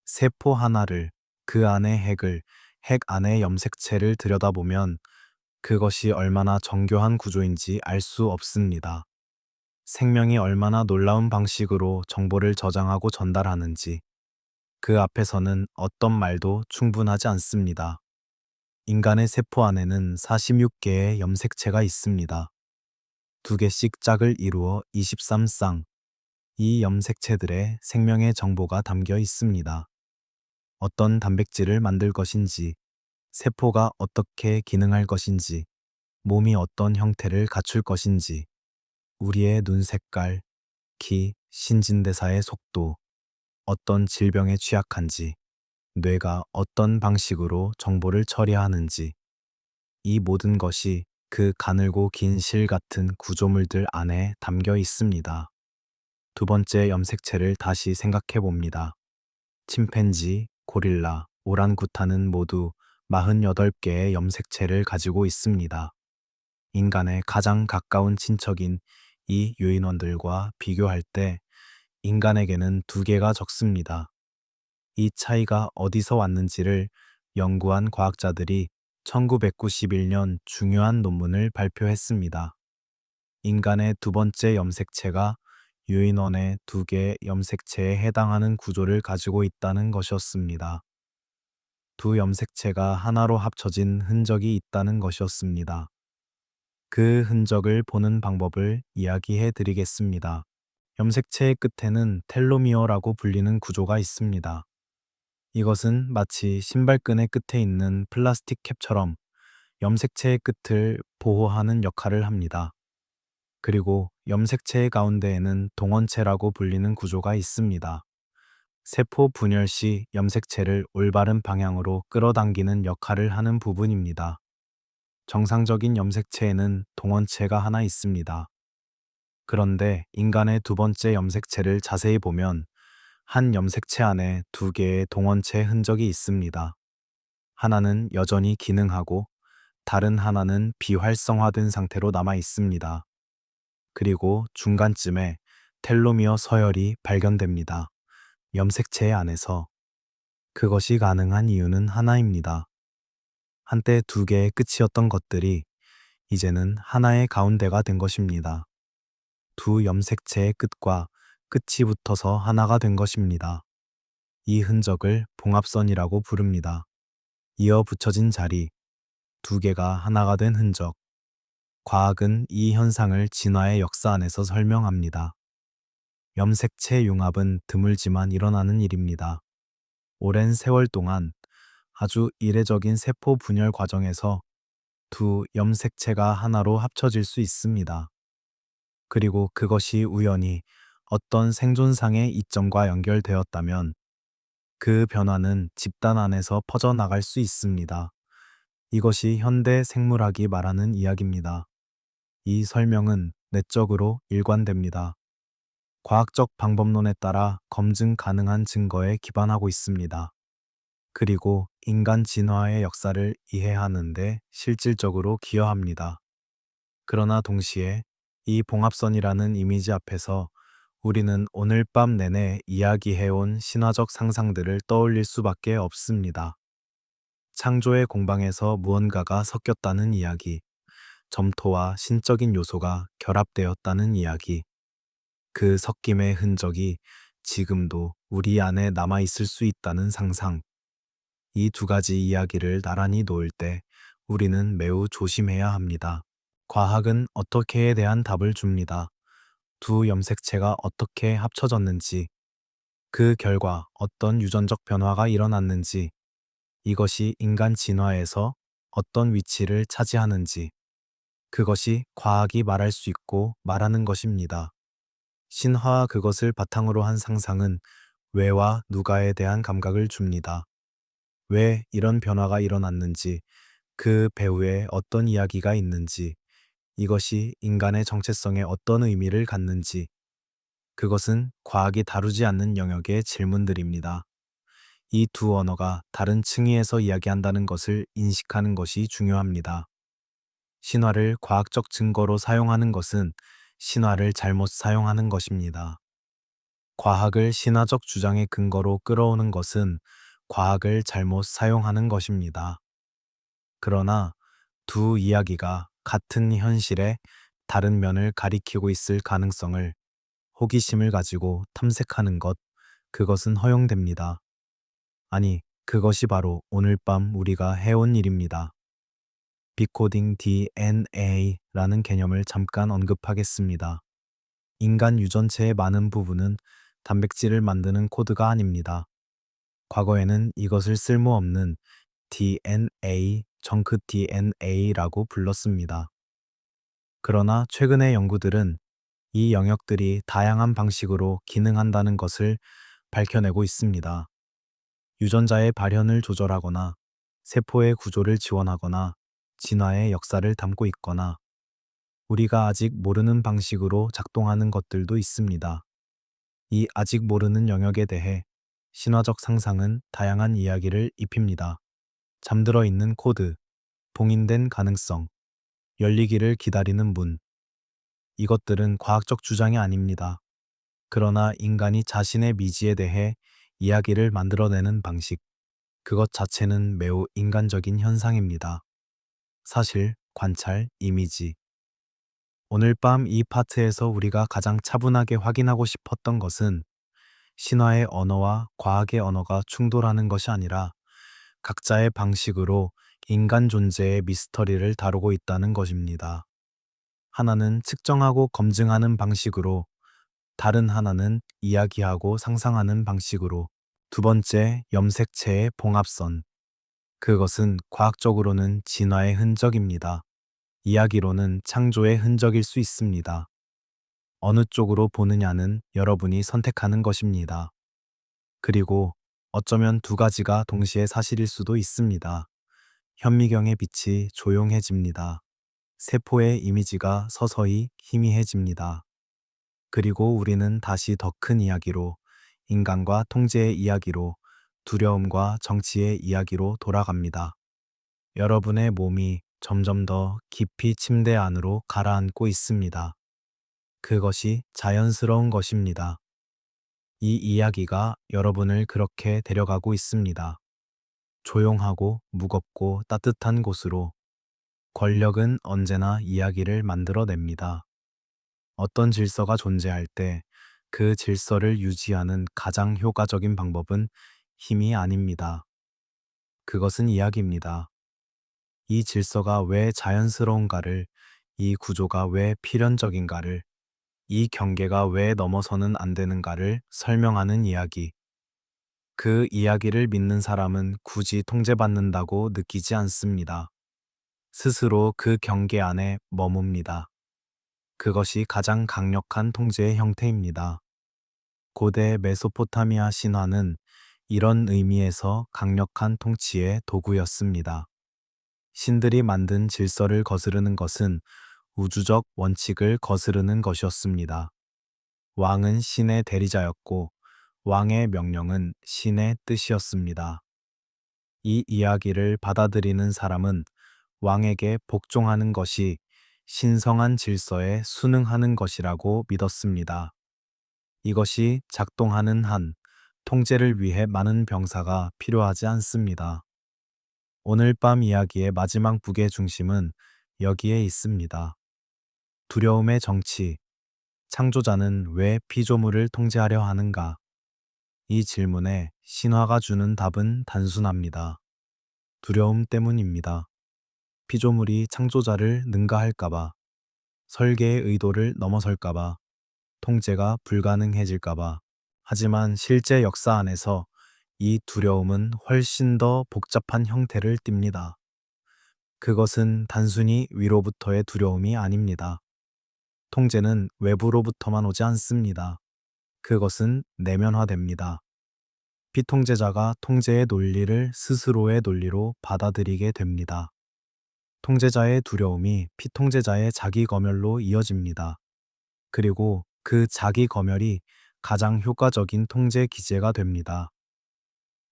세포 하나를, 그 안의 핵을 핵 안의 염색체를 들여다보면 그것이 얼마나 정교한 구조인지 알 수 없습니다. 생명이 얼마나 놀라운 방식으로 정보를 저장하고 전달하는지 그 앞에서는 어떤 말도 충분하지 않습니다. 인간의 세포 안에는 46개의 염색체가 있습니다. 2개씩 짝을 이루어 23쌍. 이 염색체들의 생명의 정보가 담겨 있습니다. 어떤 단백질을 만들 것인지, 세포가 어떻게 기능할 것인지, 몸이 어떤 형태를 갖출 것인지, 우리의 눈 색깔, 키, 신진대사의 속도, 어떤 질병에 취약한지, 뇌가 어떤 방식으로 정보를 처리하는지, 이 모든 것이 그 가늘고 긴 실 같은 구조물들 안에 담겨 있습니다. 두 번째 염색체를 다시 생각해 봅니다. 침팬지, 고릴라, 오랑구탄은 모두 48개의 염색체를 가지고 있습니다. 인간의 가장 가까운 친척인 이 유인원들과 비교할 때 인간에게는 2개가 적습니다. 이 차이가 어디서 왔는지를 연구한 과학자들이 1991년 중요한 논문을 발표했습니다. 인간의 두 번째 염색체가 유인원의 2개의 염색체에 해당하는 구조를 가지고 있다는 것이었습니다. 두 염색체가 하나로 합쳐진 흔적이 있다는 것이었습니다. 그 흔적을 보는 방법을 이야기해 드리겠습니다. 염색체의 끝에는 텔로미어라고 불리는 구조가 있습니다. 이것은 마치 신발끈의 끝에 있는 플라스틱 캡처럼 염색체의 끝을 보호하는 역할을 합니다. 그리고 염색체의 가운데에는 동원체라고 불리는 구조가 있습니다. 세포 분열 시 염색체를 올바른 방향으로 끌어당기는 역할을 하는 부분입니다. 정상적인 염색체에는 동원체가 하나 있습니다. 그런데 인간의 두 번째 염색체를 자세히 보면 한 염색체 안에 2개의 동원체 흔적이 있습니다. 하나는 여전히 기능하고 다른 하나는 비활성화된 상태로 남아 있습니다. 그리고 중간쯤에 텔로미어 서열이 발견됩니다. 염색체 안에서. 그것이 가능한 이유는 하나입니다. 한때 2개의 끝이었던 것들이 이제는 하나의 가운데가 된 것입니다. 두 염색체의 끝과 끝이 붙어서 하나가 된 것입니다. 이 흔적을 봉합선이라고 부릅니다. 이어 붙여진 자리, 2개가 하나가 된 흔적. 과학은 이 현상을 진화의 역사 안에서 설명합니다. 염색체 융합은 드물지만 일어나는 일입니다. 오랜 세월 동안 아주 이례적인 세포 분열 과정에서 두 염색체가 하나로 합쳐질 수 있습니다. 그리고 그것이 우연히 어떤 생존상의 이점과 연결되었다면 그 변화는 집단 안에서 퍼져나갈 수 있습니다. 이것이 현대 생물학이 말하는 이야기입니다. 이 설명은 내적으로 일관됩니다. 과학적 방법론에 따라 검증 가능한 증거에 기반하고 있습니다. 그리고 인간 진화의 역사를 이해하는데 실질적으로 기여합니다. 그러나 동시에 이 봉합선이라는 이미지 앞에서 우리는 오늘 밤 내내 이야기해온 신화적 상상들을 떠올릴 수밖에 없습니다. 창조의 공방에서 무언가가 섞였다는 이야기, 점토와 신적인 요소가 결합되었다는 이야기, 그 섞임의 흔적이 지금도 우리 안에 남아있을 수 있다는 상상. 이 2가지 이야기를 나란히 놓을 때 우리는 매우 조심해야 합니다. 과학은 어떻게에 대한 답을 줍니다. 두 염색체가 어떻게 합쳐졌는지, 그 결과 어떤 유전적 변화가 일어났는지, 이것이 인간 진화에서 어떤 위치를 차지하는지, 그것이 과학이 말할 수 있고 말하는 것입니다. 신화와 그것을 바탕으로 한 상상은 왜와 누가에 대한 감각을 줍니다. 왜 이런 변화가 일어났는지, 그 배후에 어떤 이야기가 있는지, 이것이 인간의 정체성에 어떤 의미를 갖는지, 그것은 과학이 다루지 않는 영역의 질문들입니다. 이 두 언어가 다른 층위에서 이야기한다는 것을 인식하는 것이 중요합니다. 신화를 과학적 증거로 사용하는 것은 신화를 잘못 사용하는 것입니다. 과학을 신화적 주장의 근거로 끌어오는 것은 과학을 잘못 사용하는 것입니다. 그러나 두 이야기가 같은 현실의 다른 면을 가리키고 있을 가능성을 호기심을 가지고 탐색하는 것, 그것은 허용됩니다. 아니, 그것이 바로 오늘 밤 우리가 해온 일입니다. 비코딩 DNA라는 개념을 잠깐 언급하겠습니다. 인간 유전체의 많은 부분은 단백질을 만드는 코드가 아닙니다. 과거에는 이것을 쓸모없는 DNA, 정크 DNA라고 불렀습니다. 그러나 최근의 연구들은 이 영역들이 다양한 방식으로 기능한다는 것을 밝혀내고 있습니다. 유전자의 발현을 조절하거나 세포의 구조를 지원하거나 진화의 역사를 담고 있거나 우리가 아직 모르는 방식으로 작동하는 것들도 있습니다. 이 아직 모르는 영역에 대해 신화적 상상은 다양한 이야기를 입힙니다. 잠들어 있는 코드, 봉인된 가능성, 열리기를 기다리는 문. 이것들은 과학적 주장이 아닙니다. 그러나 인간이 자신의 미지에 대해 이야기를 만들어내는 방식, 그것 자체는 매우 인간적인 현상입니다. 사실, 관찰, 이미지. 오늘 밤 이 파트에서 우리가 가장 차분하게 확인하고 싶었던 것은 신화의 언어와 과학의 언어가 충돌하는 것이 아니라 각자의 방식으로 인간 존재의 미스터리를 다루고 있다는 것입니다. 하나는 측정하고 검증하는 방식으로, 다른 하나는 이야기하고 상상하는 방식으로. 두 번째, 염색체의 봉합선. 그것은 과학적으로는 진화의 흔적입니다. 이야기로는 창조의 흔적일 수 있습니다. 어느 쪽으로 보느냐는 여러분이 선택하는 것입니다. 그리고 어쩌면 두 가지가 동시에 사실일 수도 있습니다. 현미경의 빛이 조용해집니다. 세포의 이미지가 서서히 희미해집니다. 그리고 우리는 다시 더 큰 이야기로, 인간과 통제의 이야기로, 두려움과 정치의 이야기로 돌아갑니다. 여러분의 몸이 점점 더 깊이 침대 안으로 가라앉고 있습니다. 그것이 자연스러운 것입니다. 이 이야기가 여러분을 그렇게 데려가고 있습니다. 조용하고 무겁고 따뜻한 곳으로. 권력은 언제나 이야기를 만들어냅니다. 어떤 질서가 존재할 때 그 질서를 유지하는 가장 효과적인 방법은 힘이 아닙니다. 그것은 이야기입니다. 이 질서가 왜 자연스러운가를, 이 구조가 왜 필연적인가를, 이 경계가 왜 넘어서는 안 되는가를 설명하는 이야기. 그 이야기를 믿는 사람은 굳이 통제받는다고 느끼지 않습니다. 스스로 그 경계 안에 머뭅니다. 그것이 가장 강력한 통제의 형태입니다. 고대 메소포타미아 신화는 이런 의미에서 강력한 통치의 도구였습니다. 신들이 만든 질서를 거스르는 것은 우주적 원칙을 거스르는 것이었습니다. 왕은 신의 대리자였고 왕의 명령은 신의 뜻이었습니다. 이 이야기를 받아들이는 사람은 왕에게 복종하는 것이 신성한 질서에 순응하는 것이라고 믿었습니다. 이것이 작동하는 한 통제를 위해 많은 병사가 필요하지 않습니다. 오늘 밤 이야기의 마지막 무게 중심은 여기에 있습니다. 두려움의 정치. 창조자는 왜 피조물을 통제하려 하는가? 이 질문에 신화가 주는 답은 단순합니다. 두려움 때문입니다. 피조물이 창조자를 능가할까봐, 설계의 의도를 넘어설까봐, 통제가 불가능해질까봐. 하지만 실제 역사 안에서 이 두려움은 훨씬 더 복잡한 형태를 띱니다. 그것은 단순히 위로부터의 두려움이 아닙니다. 통제는 외부로부터만 오지 않습니다. 그것은 내면화됩니다. 피통제자가 통제의 논리를 스스로의 논리로 받아들이게 됩니다. 통제자의 두려움이 피통제자의 자기 검열로 이어집니다. 그리고 그 자기 검열이 가장 효과적인 통제 기제가 됩니다.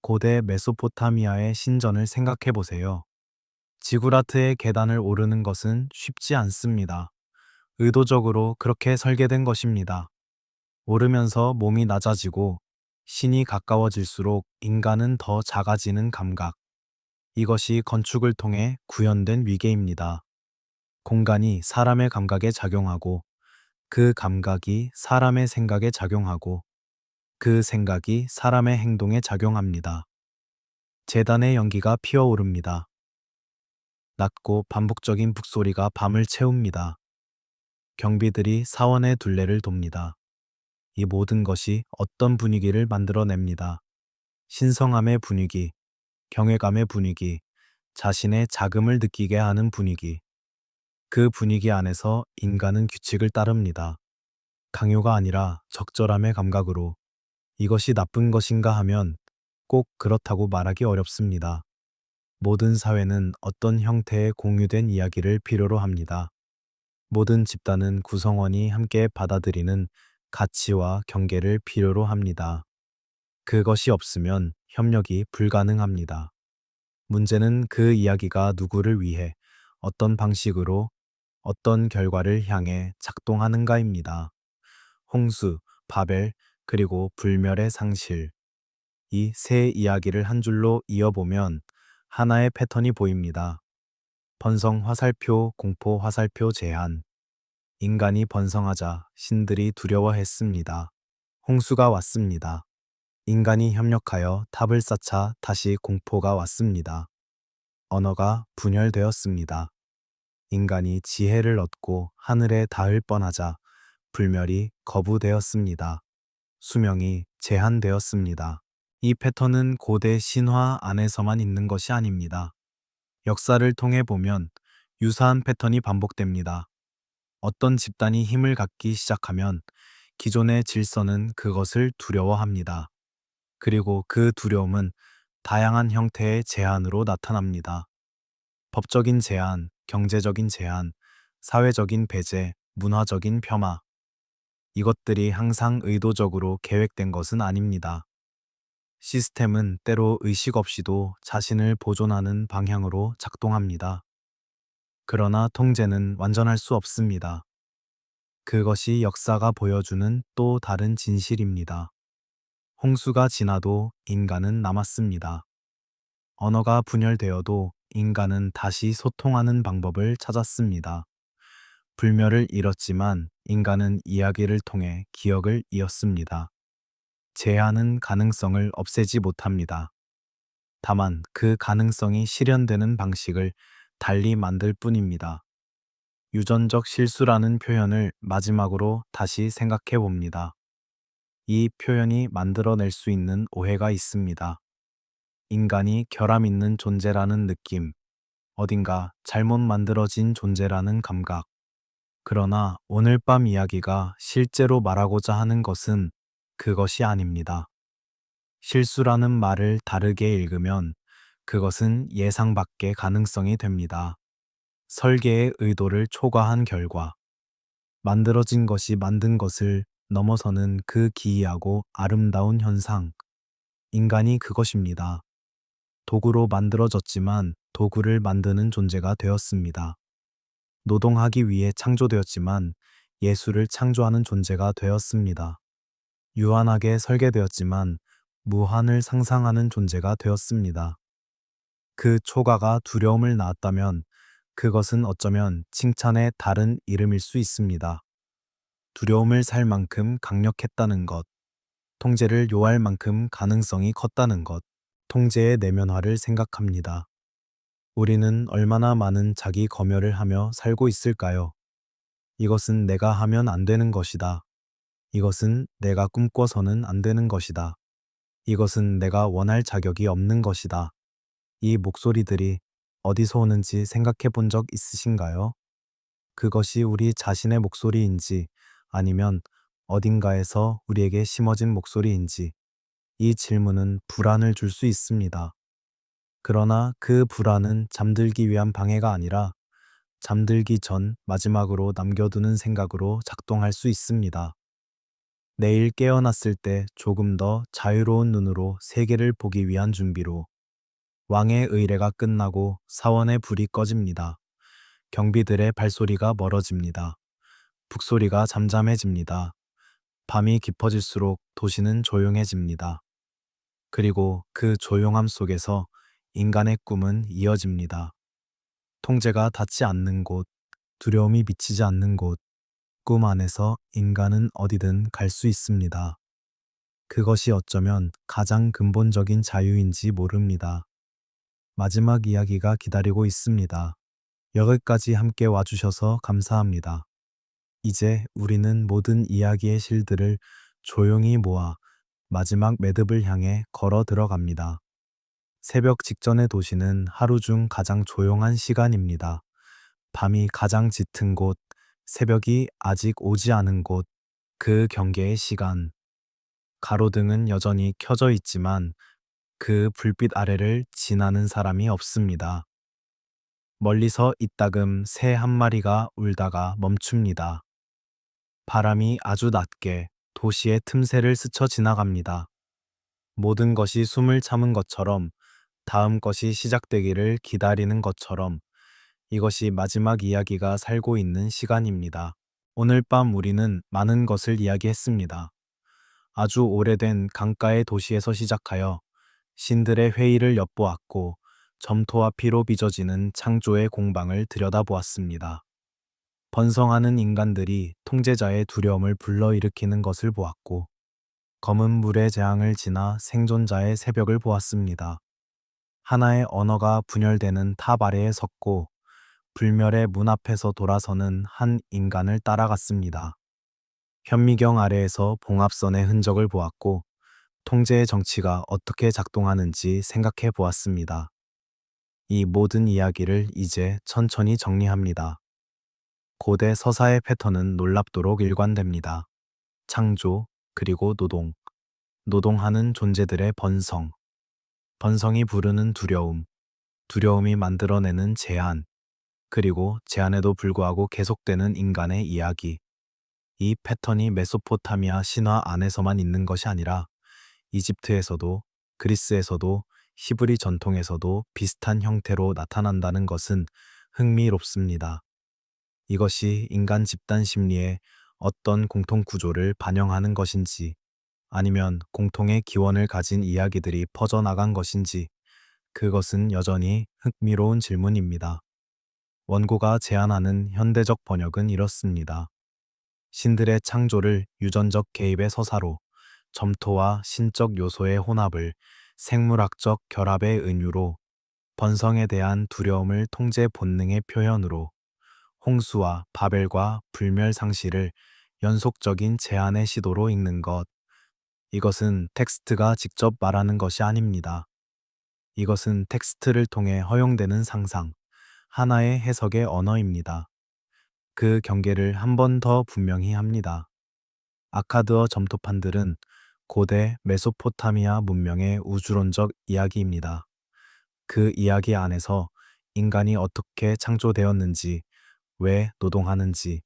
고대 메소포타미아의 신전을 생각해 보세요. 지구라트의 계단을 오르는 것은 쉽지 않습니다. 의도적으로 그렇게 설계된 것입니다. 오르면서 몸이 낮아지고 신이 가까워질수록 인간은 더 작아지는 감각. 이것이 건축을 통해 구현된 위계입니다. 공간이 사람의 감각에 작용하고 그 감각이 사람의 생각에 작용하고 그 생각이 사람의 행동에 작용합니다. 재단의 연기가 피어오릅니다. 낮고 반복적인 북소리가 밤을 채웁니다. 경비들이 사원의 둘레를 돕니다. 이 모든 것이 어떤 분위기를 만들어냅니다. 신성함의 분위기, 경외감의 분위기, 자신의 자금을 느끼게 하는 분위기. 그 분위기 안에서 인간은 규칙을 따릅니다. 강요가 아니라 적절함의 감각으로. 이것이 나쁜 것인가 하면 꼭 그렇다고 말하기 어렵습니다. 모든 사회는 어떤 형태의 공유된 이야기를 필요로 합니다. 모든 집단은 구성원이 함께 받아들이는 가치와 경계를 필요로 합니다. 그것이 없으면 협력이 불가능합니다. 문제는 그 이야기가 누구를 위해, 어떤 방식으로, 어떤 결과를 향해 작동하는가입니다. 홍수, 바벨, 그리고 불멸의 상실. 이 세 이야기를 한 줄로 이어보면 하나의 패턴이 보입니다. 번성 화살표, 공포 화살표 제한. 인간이 번성하자 신들이 두려워했습니다. 홍수가 왔습니다. 인간이 협력하여 탑을 쌓자 다시 공포가 왔습니다. 언어가 분열되었습니다. 인간이 지혜를 얻고 하늘에 닿을 뻔하자 불멸이 거부되었습니다. 수명이 제한되었습니다. 이 패턴은 고대 신화 안에서만 있는 것이 아닙니다. 역사를 통해 보면 유사한 패턴이 반복됩니다. 어떤 집단이 힘을 갖기 시작하면 기존의 질서는 그것을 두려워합니다. 그리고 그 두려움은 다양한 형태의 제한으로 나타납니다. 법적인 제한, 경제적인 제한, 사회적인 배제, 문화적인 폄하. 이것들이 항상 의도적으로 계획된 것은 아닙니다. 시스템은 때로 의식 없이도 자신을 보존하는 방향으로 작동합니다. 그러나 통제는 완전할 수 없습니다. 그것이 역사가 보여주는 또 다른 진실입니다. 홍수가 지나도 인간은 남았습니다. 언어가 분열되어도 인간은 다시 소통하는 방법을 찾았습니다. 불멸을 잃었지만 인간은 이야기를 통해 기억을 이었습니다. 제한은 가능성을 없애지 못합니다. 다만 그 가능성이 실현되는 방식을 달리 만들 뿐입니다. 유전적 실수라는 표현을 마지막으로 다시 생각해 봅니다. 이 표현이 만들어낼 수 있는 오해가 있습니다. 인간이 결함 있는 존재라는 느낌, 어딘가 잘못 만들어진 존재라는 감각. 그러나 오늘 밤 이야기가 실제로 말하고자 하는 것은 그것이 아닙니다. 실수라는 말을 다르게 읽으면 그것은 예상 밖의 가능성이 됩니다. 설계의 의도를 초과한 결과, 만들어진 것이 만든 것을 넘어서는 그 기이하고 아름다운 현상. 인간이 그것입니다. 도구로 만들어졌지만 도구를 만드는 존재가 되었습니다. 노동하기 위해 창조되었지만 예술을 창조하는 존재가 되었습니다. 유한하게 설계되었지만 무한을 상상하는 존재가 되었습니다. 그 초가가 두려움을 낳았다면 그것은 어쩌면 칭찬의 다른 이름일 수 있습니다. 두려움을 살 만큼 강력했다는 것, 통제를 요할 만큼 가능성이 컸다는 것, 통제의 내면화를 생각합니다. 우리는 얼마나 많은 자기 검열을 하며 살고 있을까요? 이것은 내가 하면 안 되는 것이다. 이것은 내가 꿈꿔서는 안 되는 것이다. 이것은 내가 원할 자격이 없는 것이다. 이 목소리들이 어디서 오는지 생각해 본 적 있으신가요? 그것이 우리 자신의 목소리인지 아니면 어딘가에서 우리에게 심어진 목소리인지 이 질문은 불안을 줄 수 있습니다. 그러나 그 불안은 잠들기 위한 방해가 아니라 잠들기 전 마지막으로 남겨두는 생각으로 작동할 수 있습니다. 내일 깨어났을 때 조금 더 자유로운 눈으로 세계를 보기 위한 준비로. 왕의 의례가 끝나고 사원의 불이 꺼집니다. 경비들의 발소리가 멀어집니다. 북소리가 잠잠해집니다. 밤이 깊어질수록 도시는 조용해집니다. 그리고 그 조용함 속에서 인간의 꿈은 이어집니다. 통제가 닿지 않는 곳, 두려움이 미치지 않는 곳, 꿈 안에서 인간은 어디든 갈 수 있습니다. 그것이 어쩌면 가장 근본적인 자유인지 모릅니다. 마지막 이야기가 기다리고 있습니다. 여기까지 함께 와주셔서 감사합니다. 이제 우리는 모든 이야기의 실들을 조용히 모아 마지막 매듭을 향해 걸어 들어갑니다. 새벽 직전의 도시는 하루 중 가장 조용한 시간입니다. 밤이 가장 짙은 곳, 새벽이 아직 오지 않은 곳, 그 경계의 시간. 가로등은 여전히 켜져 있지만 그 불빛 아래를 지나는 사람이 없습니다. 멀리서 이따금 새 한 마리가 울다가 멈춥니다. 바람이 아주 낮게 도시의 틈새를 스쳐 지나갑니다. 모든 것이 숨을 참은 것처럼, 다음 것이 시작되기를 기다리는 것처럼, 이것이 마지막 이야기가 살고 있는 시간입니다. 오늘 밤 우리는 많은 것을 이야기했습니다. 아주 오래된 강가의 도시에서 시작하여 신들의 회의를 엿보았고, 점토와 피로 빚어지는 창조의 공방을 들여다보았습니다. 번성하는 인간들이 통제자의 두려움을 불러일으키는 것을 보았고, 검은 물의 재앙을 지나 생존자의 새벽을 보았습니다. 하나의 언어가 분열되는 탑 아래에 섰고, 불멸의 문 앞에서 돌아서는 한 인간을 따라갔습니다. 현미경 아래에서 봉합선의 흔적을 보았고, 통제의 정치가 어떻게 작동하는지 생각해 보았습니다. 이 모든 이야기를 이제 천천히 정리합니다. 고대 서사의 패턴은 놀랍도록 일관됩니다. 창조, 그리고 노동. 노동하는 존재들의 번성. 번성이 부르는 두려움. 두려움이 만들어내는 제한. 그리고 제한에도 불구하고 계속되는 인간의 이야기. 이 패턴이 메소포타미아 신화 안에서만 있는 것이 아니라 이집트에서도, 그리스에서도, 히브리 전통에서도 비슷한 형태로 나타난다는 것은 흥미롭습니다. 이것이 인간 집단 심리의 어떤 공통 구조를 반영하는 것인지, 아니면 공통의 기원을 가진 이야기들이 퍼져나간 것인지, 그것은 여전히 흥미로운 질문입니다. 원고가 제안하는 현대적 번역은 이렇습니다. 신들의 창조를 유전적 개입의 서사로, 점토와 신적 요소의 혼합을 생물학적 결합의 은유로, 번성에 대한 두려움을 통제 본능의 표현으로, 홍수와 바벨과 불멸 상실을 연속적인 제안의 시도로 읽는 것. 이것은 텍스트가 직접 말하는 것이 아닙니다. 이것은 텍스트를 통해 허용되는 상상, 하나의 해석의 언어입니다. 그 경계를 한 번 더 분명히 합니다. 아카드어 점토판들은 고대 메소포타미아 문명의 우주론적 이야기입니다. 그 이야기 안에서 인간이 어떻게 창조되었는지, 왜 노동하는지,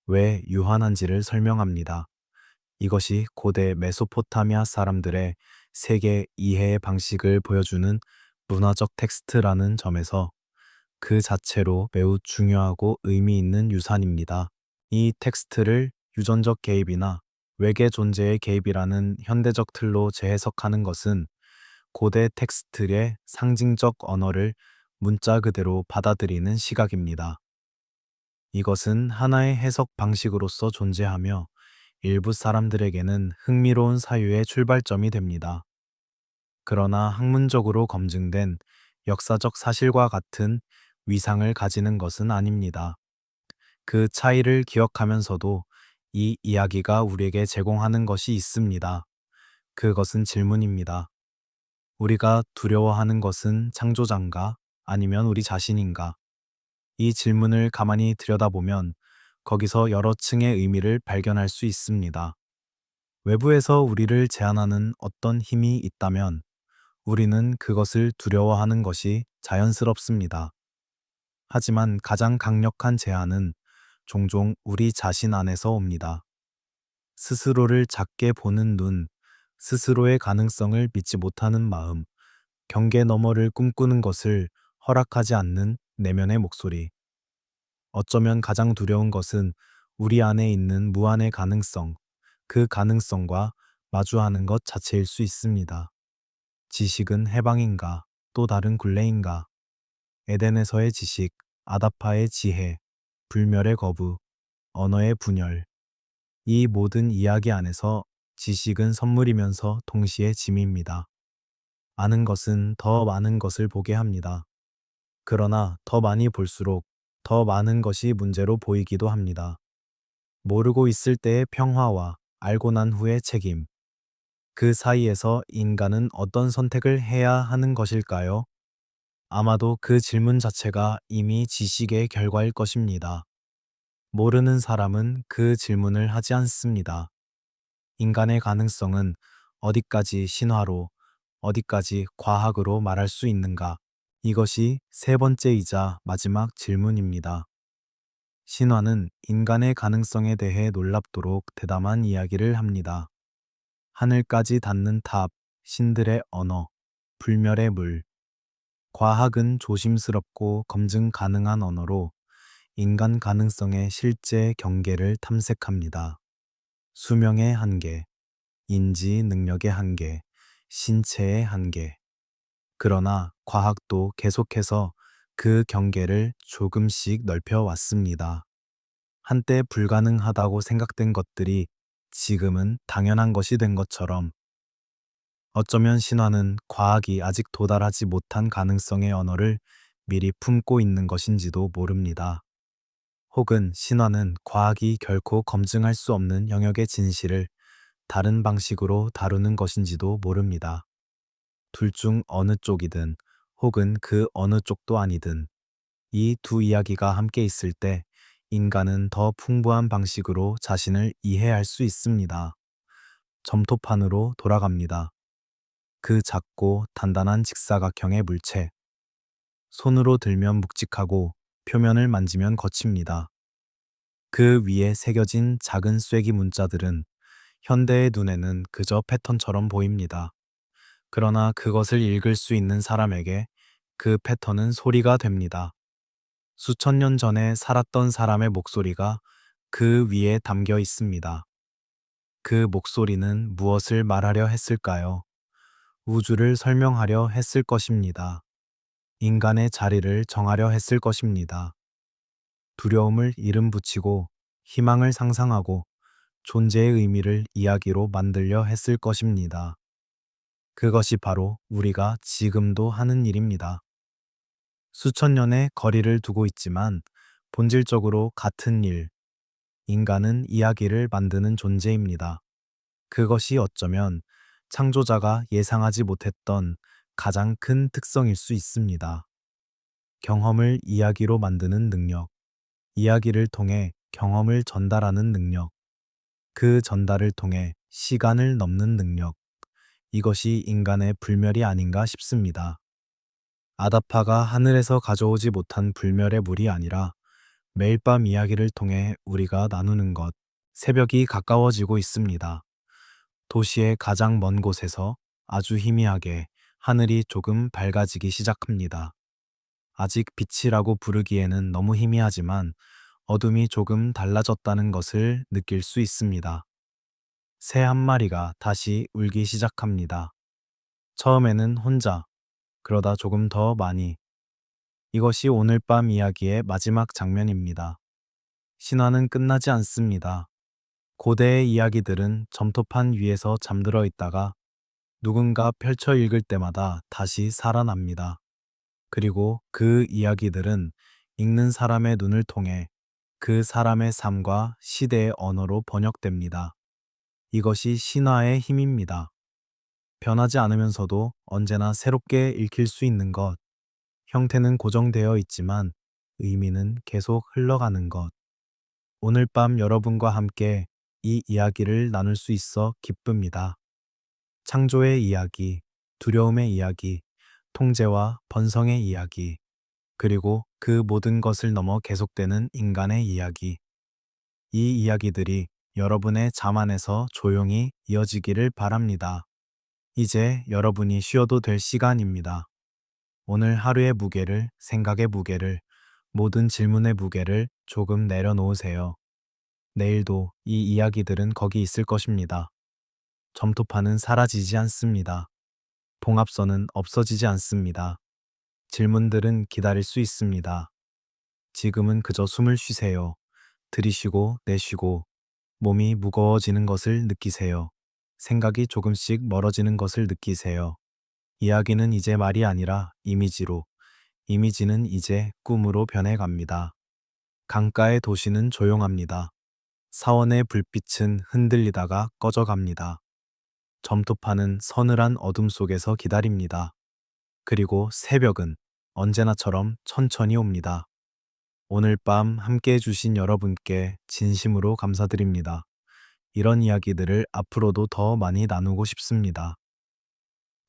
왜 유한한지를 설명합니다. 이것이 고대 메소포타미아 사람들의 세계 이해의 방식을 보여주는 문화적 텍스트라는 점에서 그 자체로 매우 중요하고 의미 있는 유산입니다. 이 텍스트를 유전적 개입이나 외계 존재의 개입이라는 현대적 틀로 재해석하는 것은 고대 텍스트의 상징적 언어를 문자 그대로 받아들이는 시각입니다. 이것은 하나의 해석 방식으로서 존재하며 일부 사람들에게는 흥미로운 사유의 출발점이 됩니다. 그러나 학문적으로 검증된 역사적 사실과 같은 위상을 가지는 것은 아닙니다. 그 차이를 기억하면서도 이 이야기가 우리에게 제공하는 것이 있습니다. 그것은 질문입니다. 우리가 두려워하는 것은 창조자인가? 아니면 우리 자신인가? 이 질문을 가만히 들여다보면 거기서 여러 층의 의미를 발견할 수 있습니다. 외부에서 우리를 제한하는 어떤 힘이 있다면 우리는 그것을 두려워하는 것이 자연스럽습니다. 하지만 가장 강력한 제한은 종종 우리 자신 안에서 옵니다. 스스로를 작게 보는 눈, 스스로의 가능성을 믿지 못하는 마음, 경계 너머를 꿈꾸는 것을 허락하지 않는 내면의 목소리. 어쩌면 가장 두려운 것은 우리 안에 있는 무한의 가능성, 그 가능성과 마주하는 것 자체일 수 있습니다. 지식은 해방인가, 또 다른 굴레인가? 에덴에서의 지식, 아다파의 지혜, 불멸의 거부, 언어의 분열. 이 모든 이야기 안에서 지식은 선물이면서 동시에 짐입니다. 아는 것은 더 많은 것을 보게 합니다. 그러나 더 많이 볼수록 더 많은 것이 문제로 보이기도 합니다. 모르고 있을 때의 평화와 알고 난 후의 책임. 그 사이에서 인간은 어떤 선택을 해야 하는 것일까요? 아마도 그 질문 자체가 이미 지식의 결과일 것입니다. 모르는 사람은 그 질문을 하지 않습니다. 인간의 가능성은 어디까지 신화로, 어디까지 과학으로 말할 수 있는가? 이것이 세 번째이자 마지막 질문입니다. 신화는 인간의 가능성에 대해 놀랍도록 대담한 이야기를 합니다. 하늘까지 닿는 탑, 신들의 언어, 불멸의 물. 과학은 조심스럽고 검증 가능한 언어로 인간 가능성의 실제 경계를 탐색합니다. 수명의 한계, 인지 능력의 한계, 신체의 한계. 그러나 과학도 계속해서 그 경계를 조금씩 넓혀왔습니다. 한때 불가능하다고 생각된 것들이 지금은 당연한 것이 된 것처럼 어쩌면 신화는 과학이 아직 도달하지 못한 가능성의 언어를 미리 품고 있는 것인지도 모릅니다. 혹은 신화는 과학이 결코 검증할 수 없는 영역의 진실을 다른 방식으로 다루는 것인지도 모릅니다. 둘 중 어느 쪽이든 혹은 그 어느 쪽도 아니든 이 두 이야기가 함께 있을 때 인간은 더 풍부한 방식으로 자신을 이해할 수 있습니다. 점토판으로 돌아갑니다. 그 작고 단단한 직사각형의 물체. 손으로 들면 묵직하고 표면을 만지면 거칩니다. 그 위에 새겨진 작은 쐐기 문자들은 현대의 눈에는 그저 패턴처럼 보입니다. 그러나 그것을 읽을 수 있는 사람에게 그 패턴은 소리가 됩니다. 수천 년 전에 살았던 사람의 목소리가 그 위에 담겨 있습니다. 그 목소리는 무엇을 말하려 했을까요? 우주를 설명하려 했을 것입니다. 인간의 자리를 정하려 했을 것입니다. 두려움을 이름 붙이고 희망을 상상하고 존재의 의미를 이야기로 만들려 했을 것입니다. 그것이 바로 우리가 지금도 하는 일입니다. 수천 년의 거리를 두고 있지만 본질적으로 같은 일, 인간은 이야기를 만드는 존재입니다. 그것이 어쩌면 창조자가 예상하지 못했던 가장 큰 특성일 수 있습니다. 경험을 이야기로 만드는 능력, 이야기를 통해 경험을 전달하는 능력, 그 전달을 통해 시간을 넘는 능력, 이것이 인간의 불멸이 아닌가 싶습니다. 아다파가 하늘에서 가져오지 못한 불멸의 물이 아니라 매일 밤 이야기를 통해 우리가 나누는 것, 새벽이 가까워지고 있습니다. 도시의 가장 먼 곳에서 아주 희미하게 하늘이 조금 밝아지기 시작합니다. 아직 빛이라고 부르기에는 너무 희미하지만 어둠이 조금 달라졌다는 것을 느낄 수 있습니다. 새 한 마리가 다시 울기 시작합니다. 처음에는 혼자, 그러다 조금 더 많이. 이것이 오늘 밤 이야기의 마지막 장면입니다. 신화는 끝나지 않습니다. 고대의 이야기들은 점토판 위에서 잠들어 있다가 누군가 펼쳐 읽을 때마다 다시 살아납니다. 그리고 그 이야기들은 읽는 사람의 눈을 통해 그 사람의 삶과 시대의 언어로 번역됩니다. 이것이 신화의 힘입니다. 변하지 않으면서도 언제나 새롭게 읽힐 수 있는 것. 형태는 고정되어 있지만 의미는 계속 흘러가는 것. 오늘 밤 여러분과 함께 이 이야기를 나눌 수 있어 기쁩니다. 창조의 이야기, 두려움의 이야기, 통제와 번성의 이야기, 그리고 그 모든 것을 넘어 계속되는 인간의 이야기. 이 이야기들이 여러분의 잠 안에서 조용히 이어지기를 바랍니다. 이제 여러분이 쉬어도 될 시간입니다. 오늘 하루의 무게를, 생각의 무게를, 모든 질문의 무게를 조금 내려놓으세요. 내일도 이 이야기들은 거기 있을 것입니다. 점토판은 사라지지 않습니다. 봉합선은 없어지지 않습니다. 질문들은 기다릴 수 있습니다. 지금은 그저 숨을 쉬세요. 들이쉬고 내쉬고 몸이 무거워지는 것을 느끼세요. 생각이 조금씩 멀어지는 것을 느끼세요. 이야기는 이제 말이 아니라 이미지로, 이미지는 이제 꿈으로 변해갑니다. 강가의 도시는 조용합니다. 사원의 불빛은 흔들리다가 꺼져갑니다. 점토파는 서늘한 어둠 속에서 기다립니다. 그리고 새벽은 언제나처럼 천천히 옵니다. 오늘 밤 함께 해주신 여러분께 진심으로 감사드립니다. 이런 이야기들을 앞으로도 더 많이 나누고 싶습니다.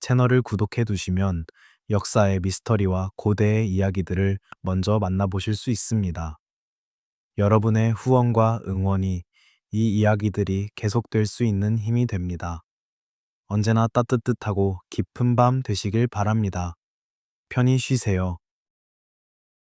채널을 구독해 두시면 역사의 미스터리와 고대의 이야기들을 먼저 만나보실 수 있습니다. 여러분의 후원과 응원이 이 이야기들이 계속될 수 있는 힘이 됩니다. 언제나 따뜻하고 깊은 밤 되시길 바랍니다. 편히 쉬세요.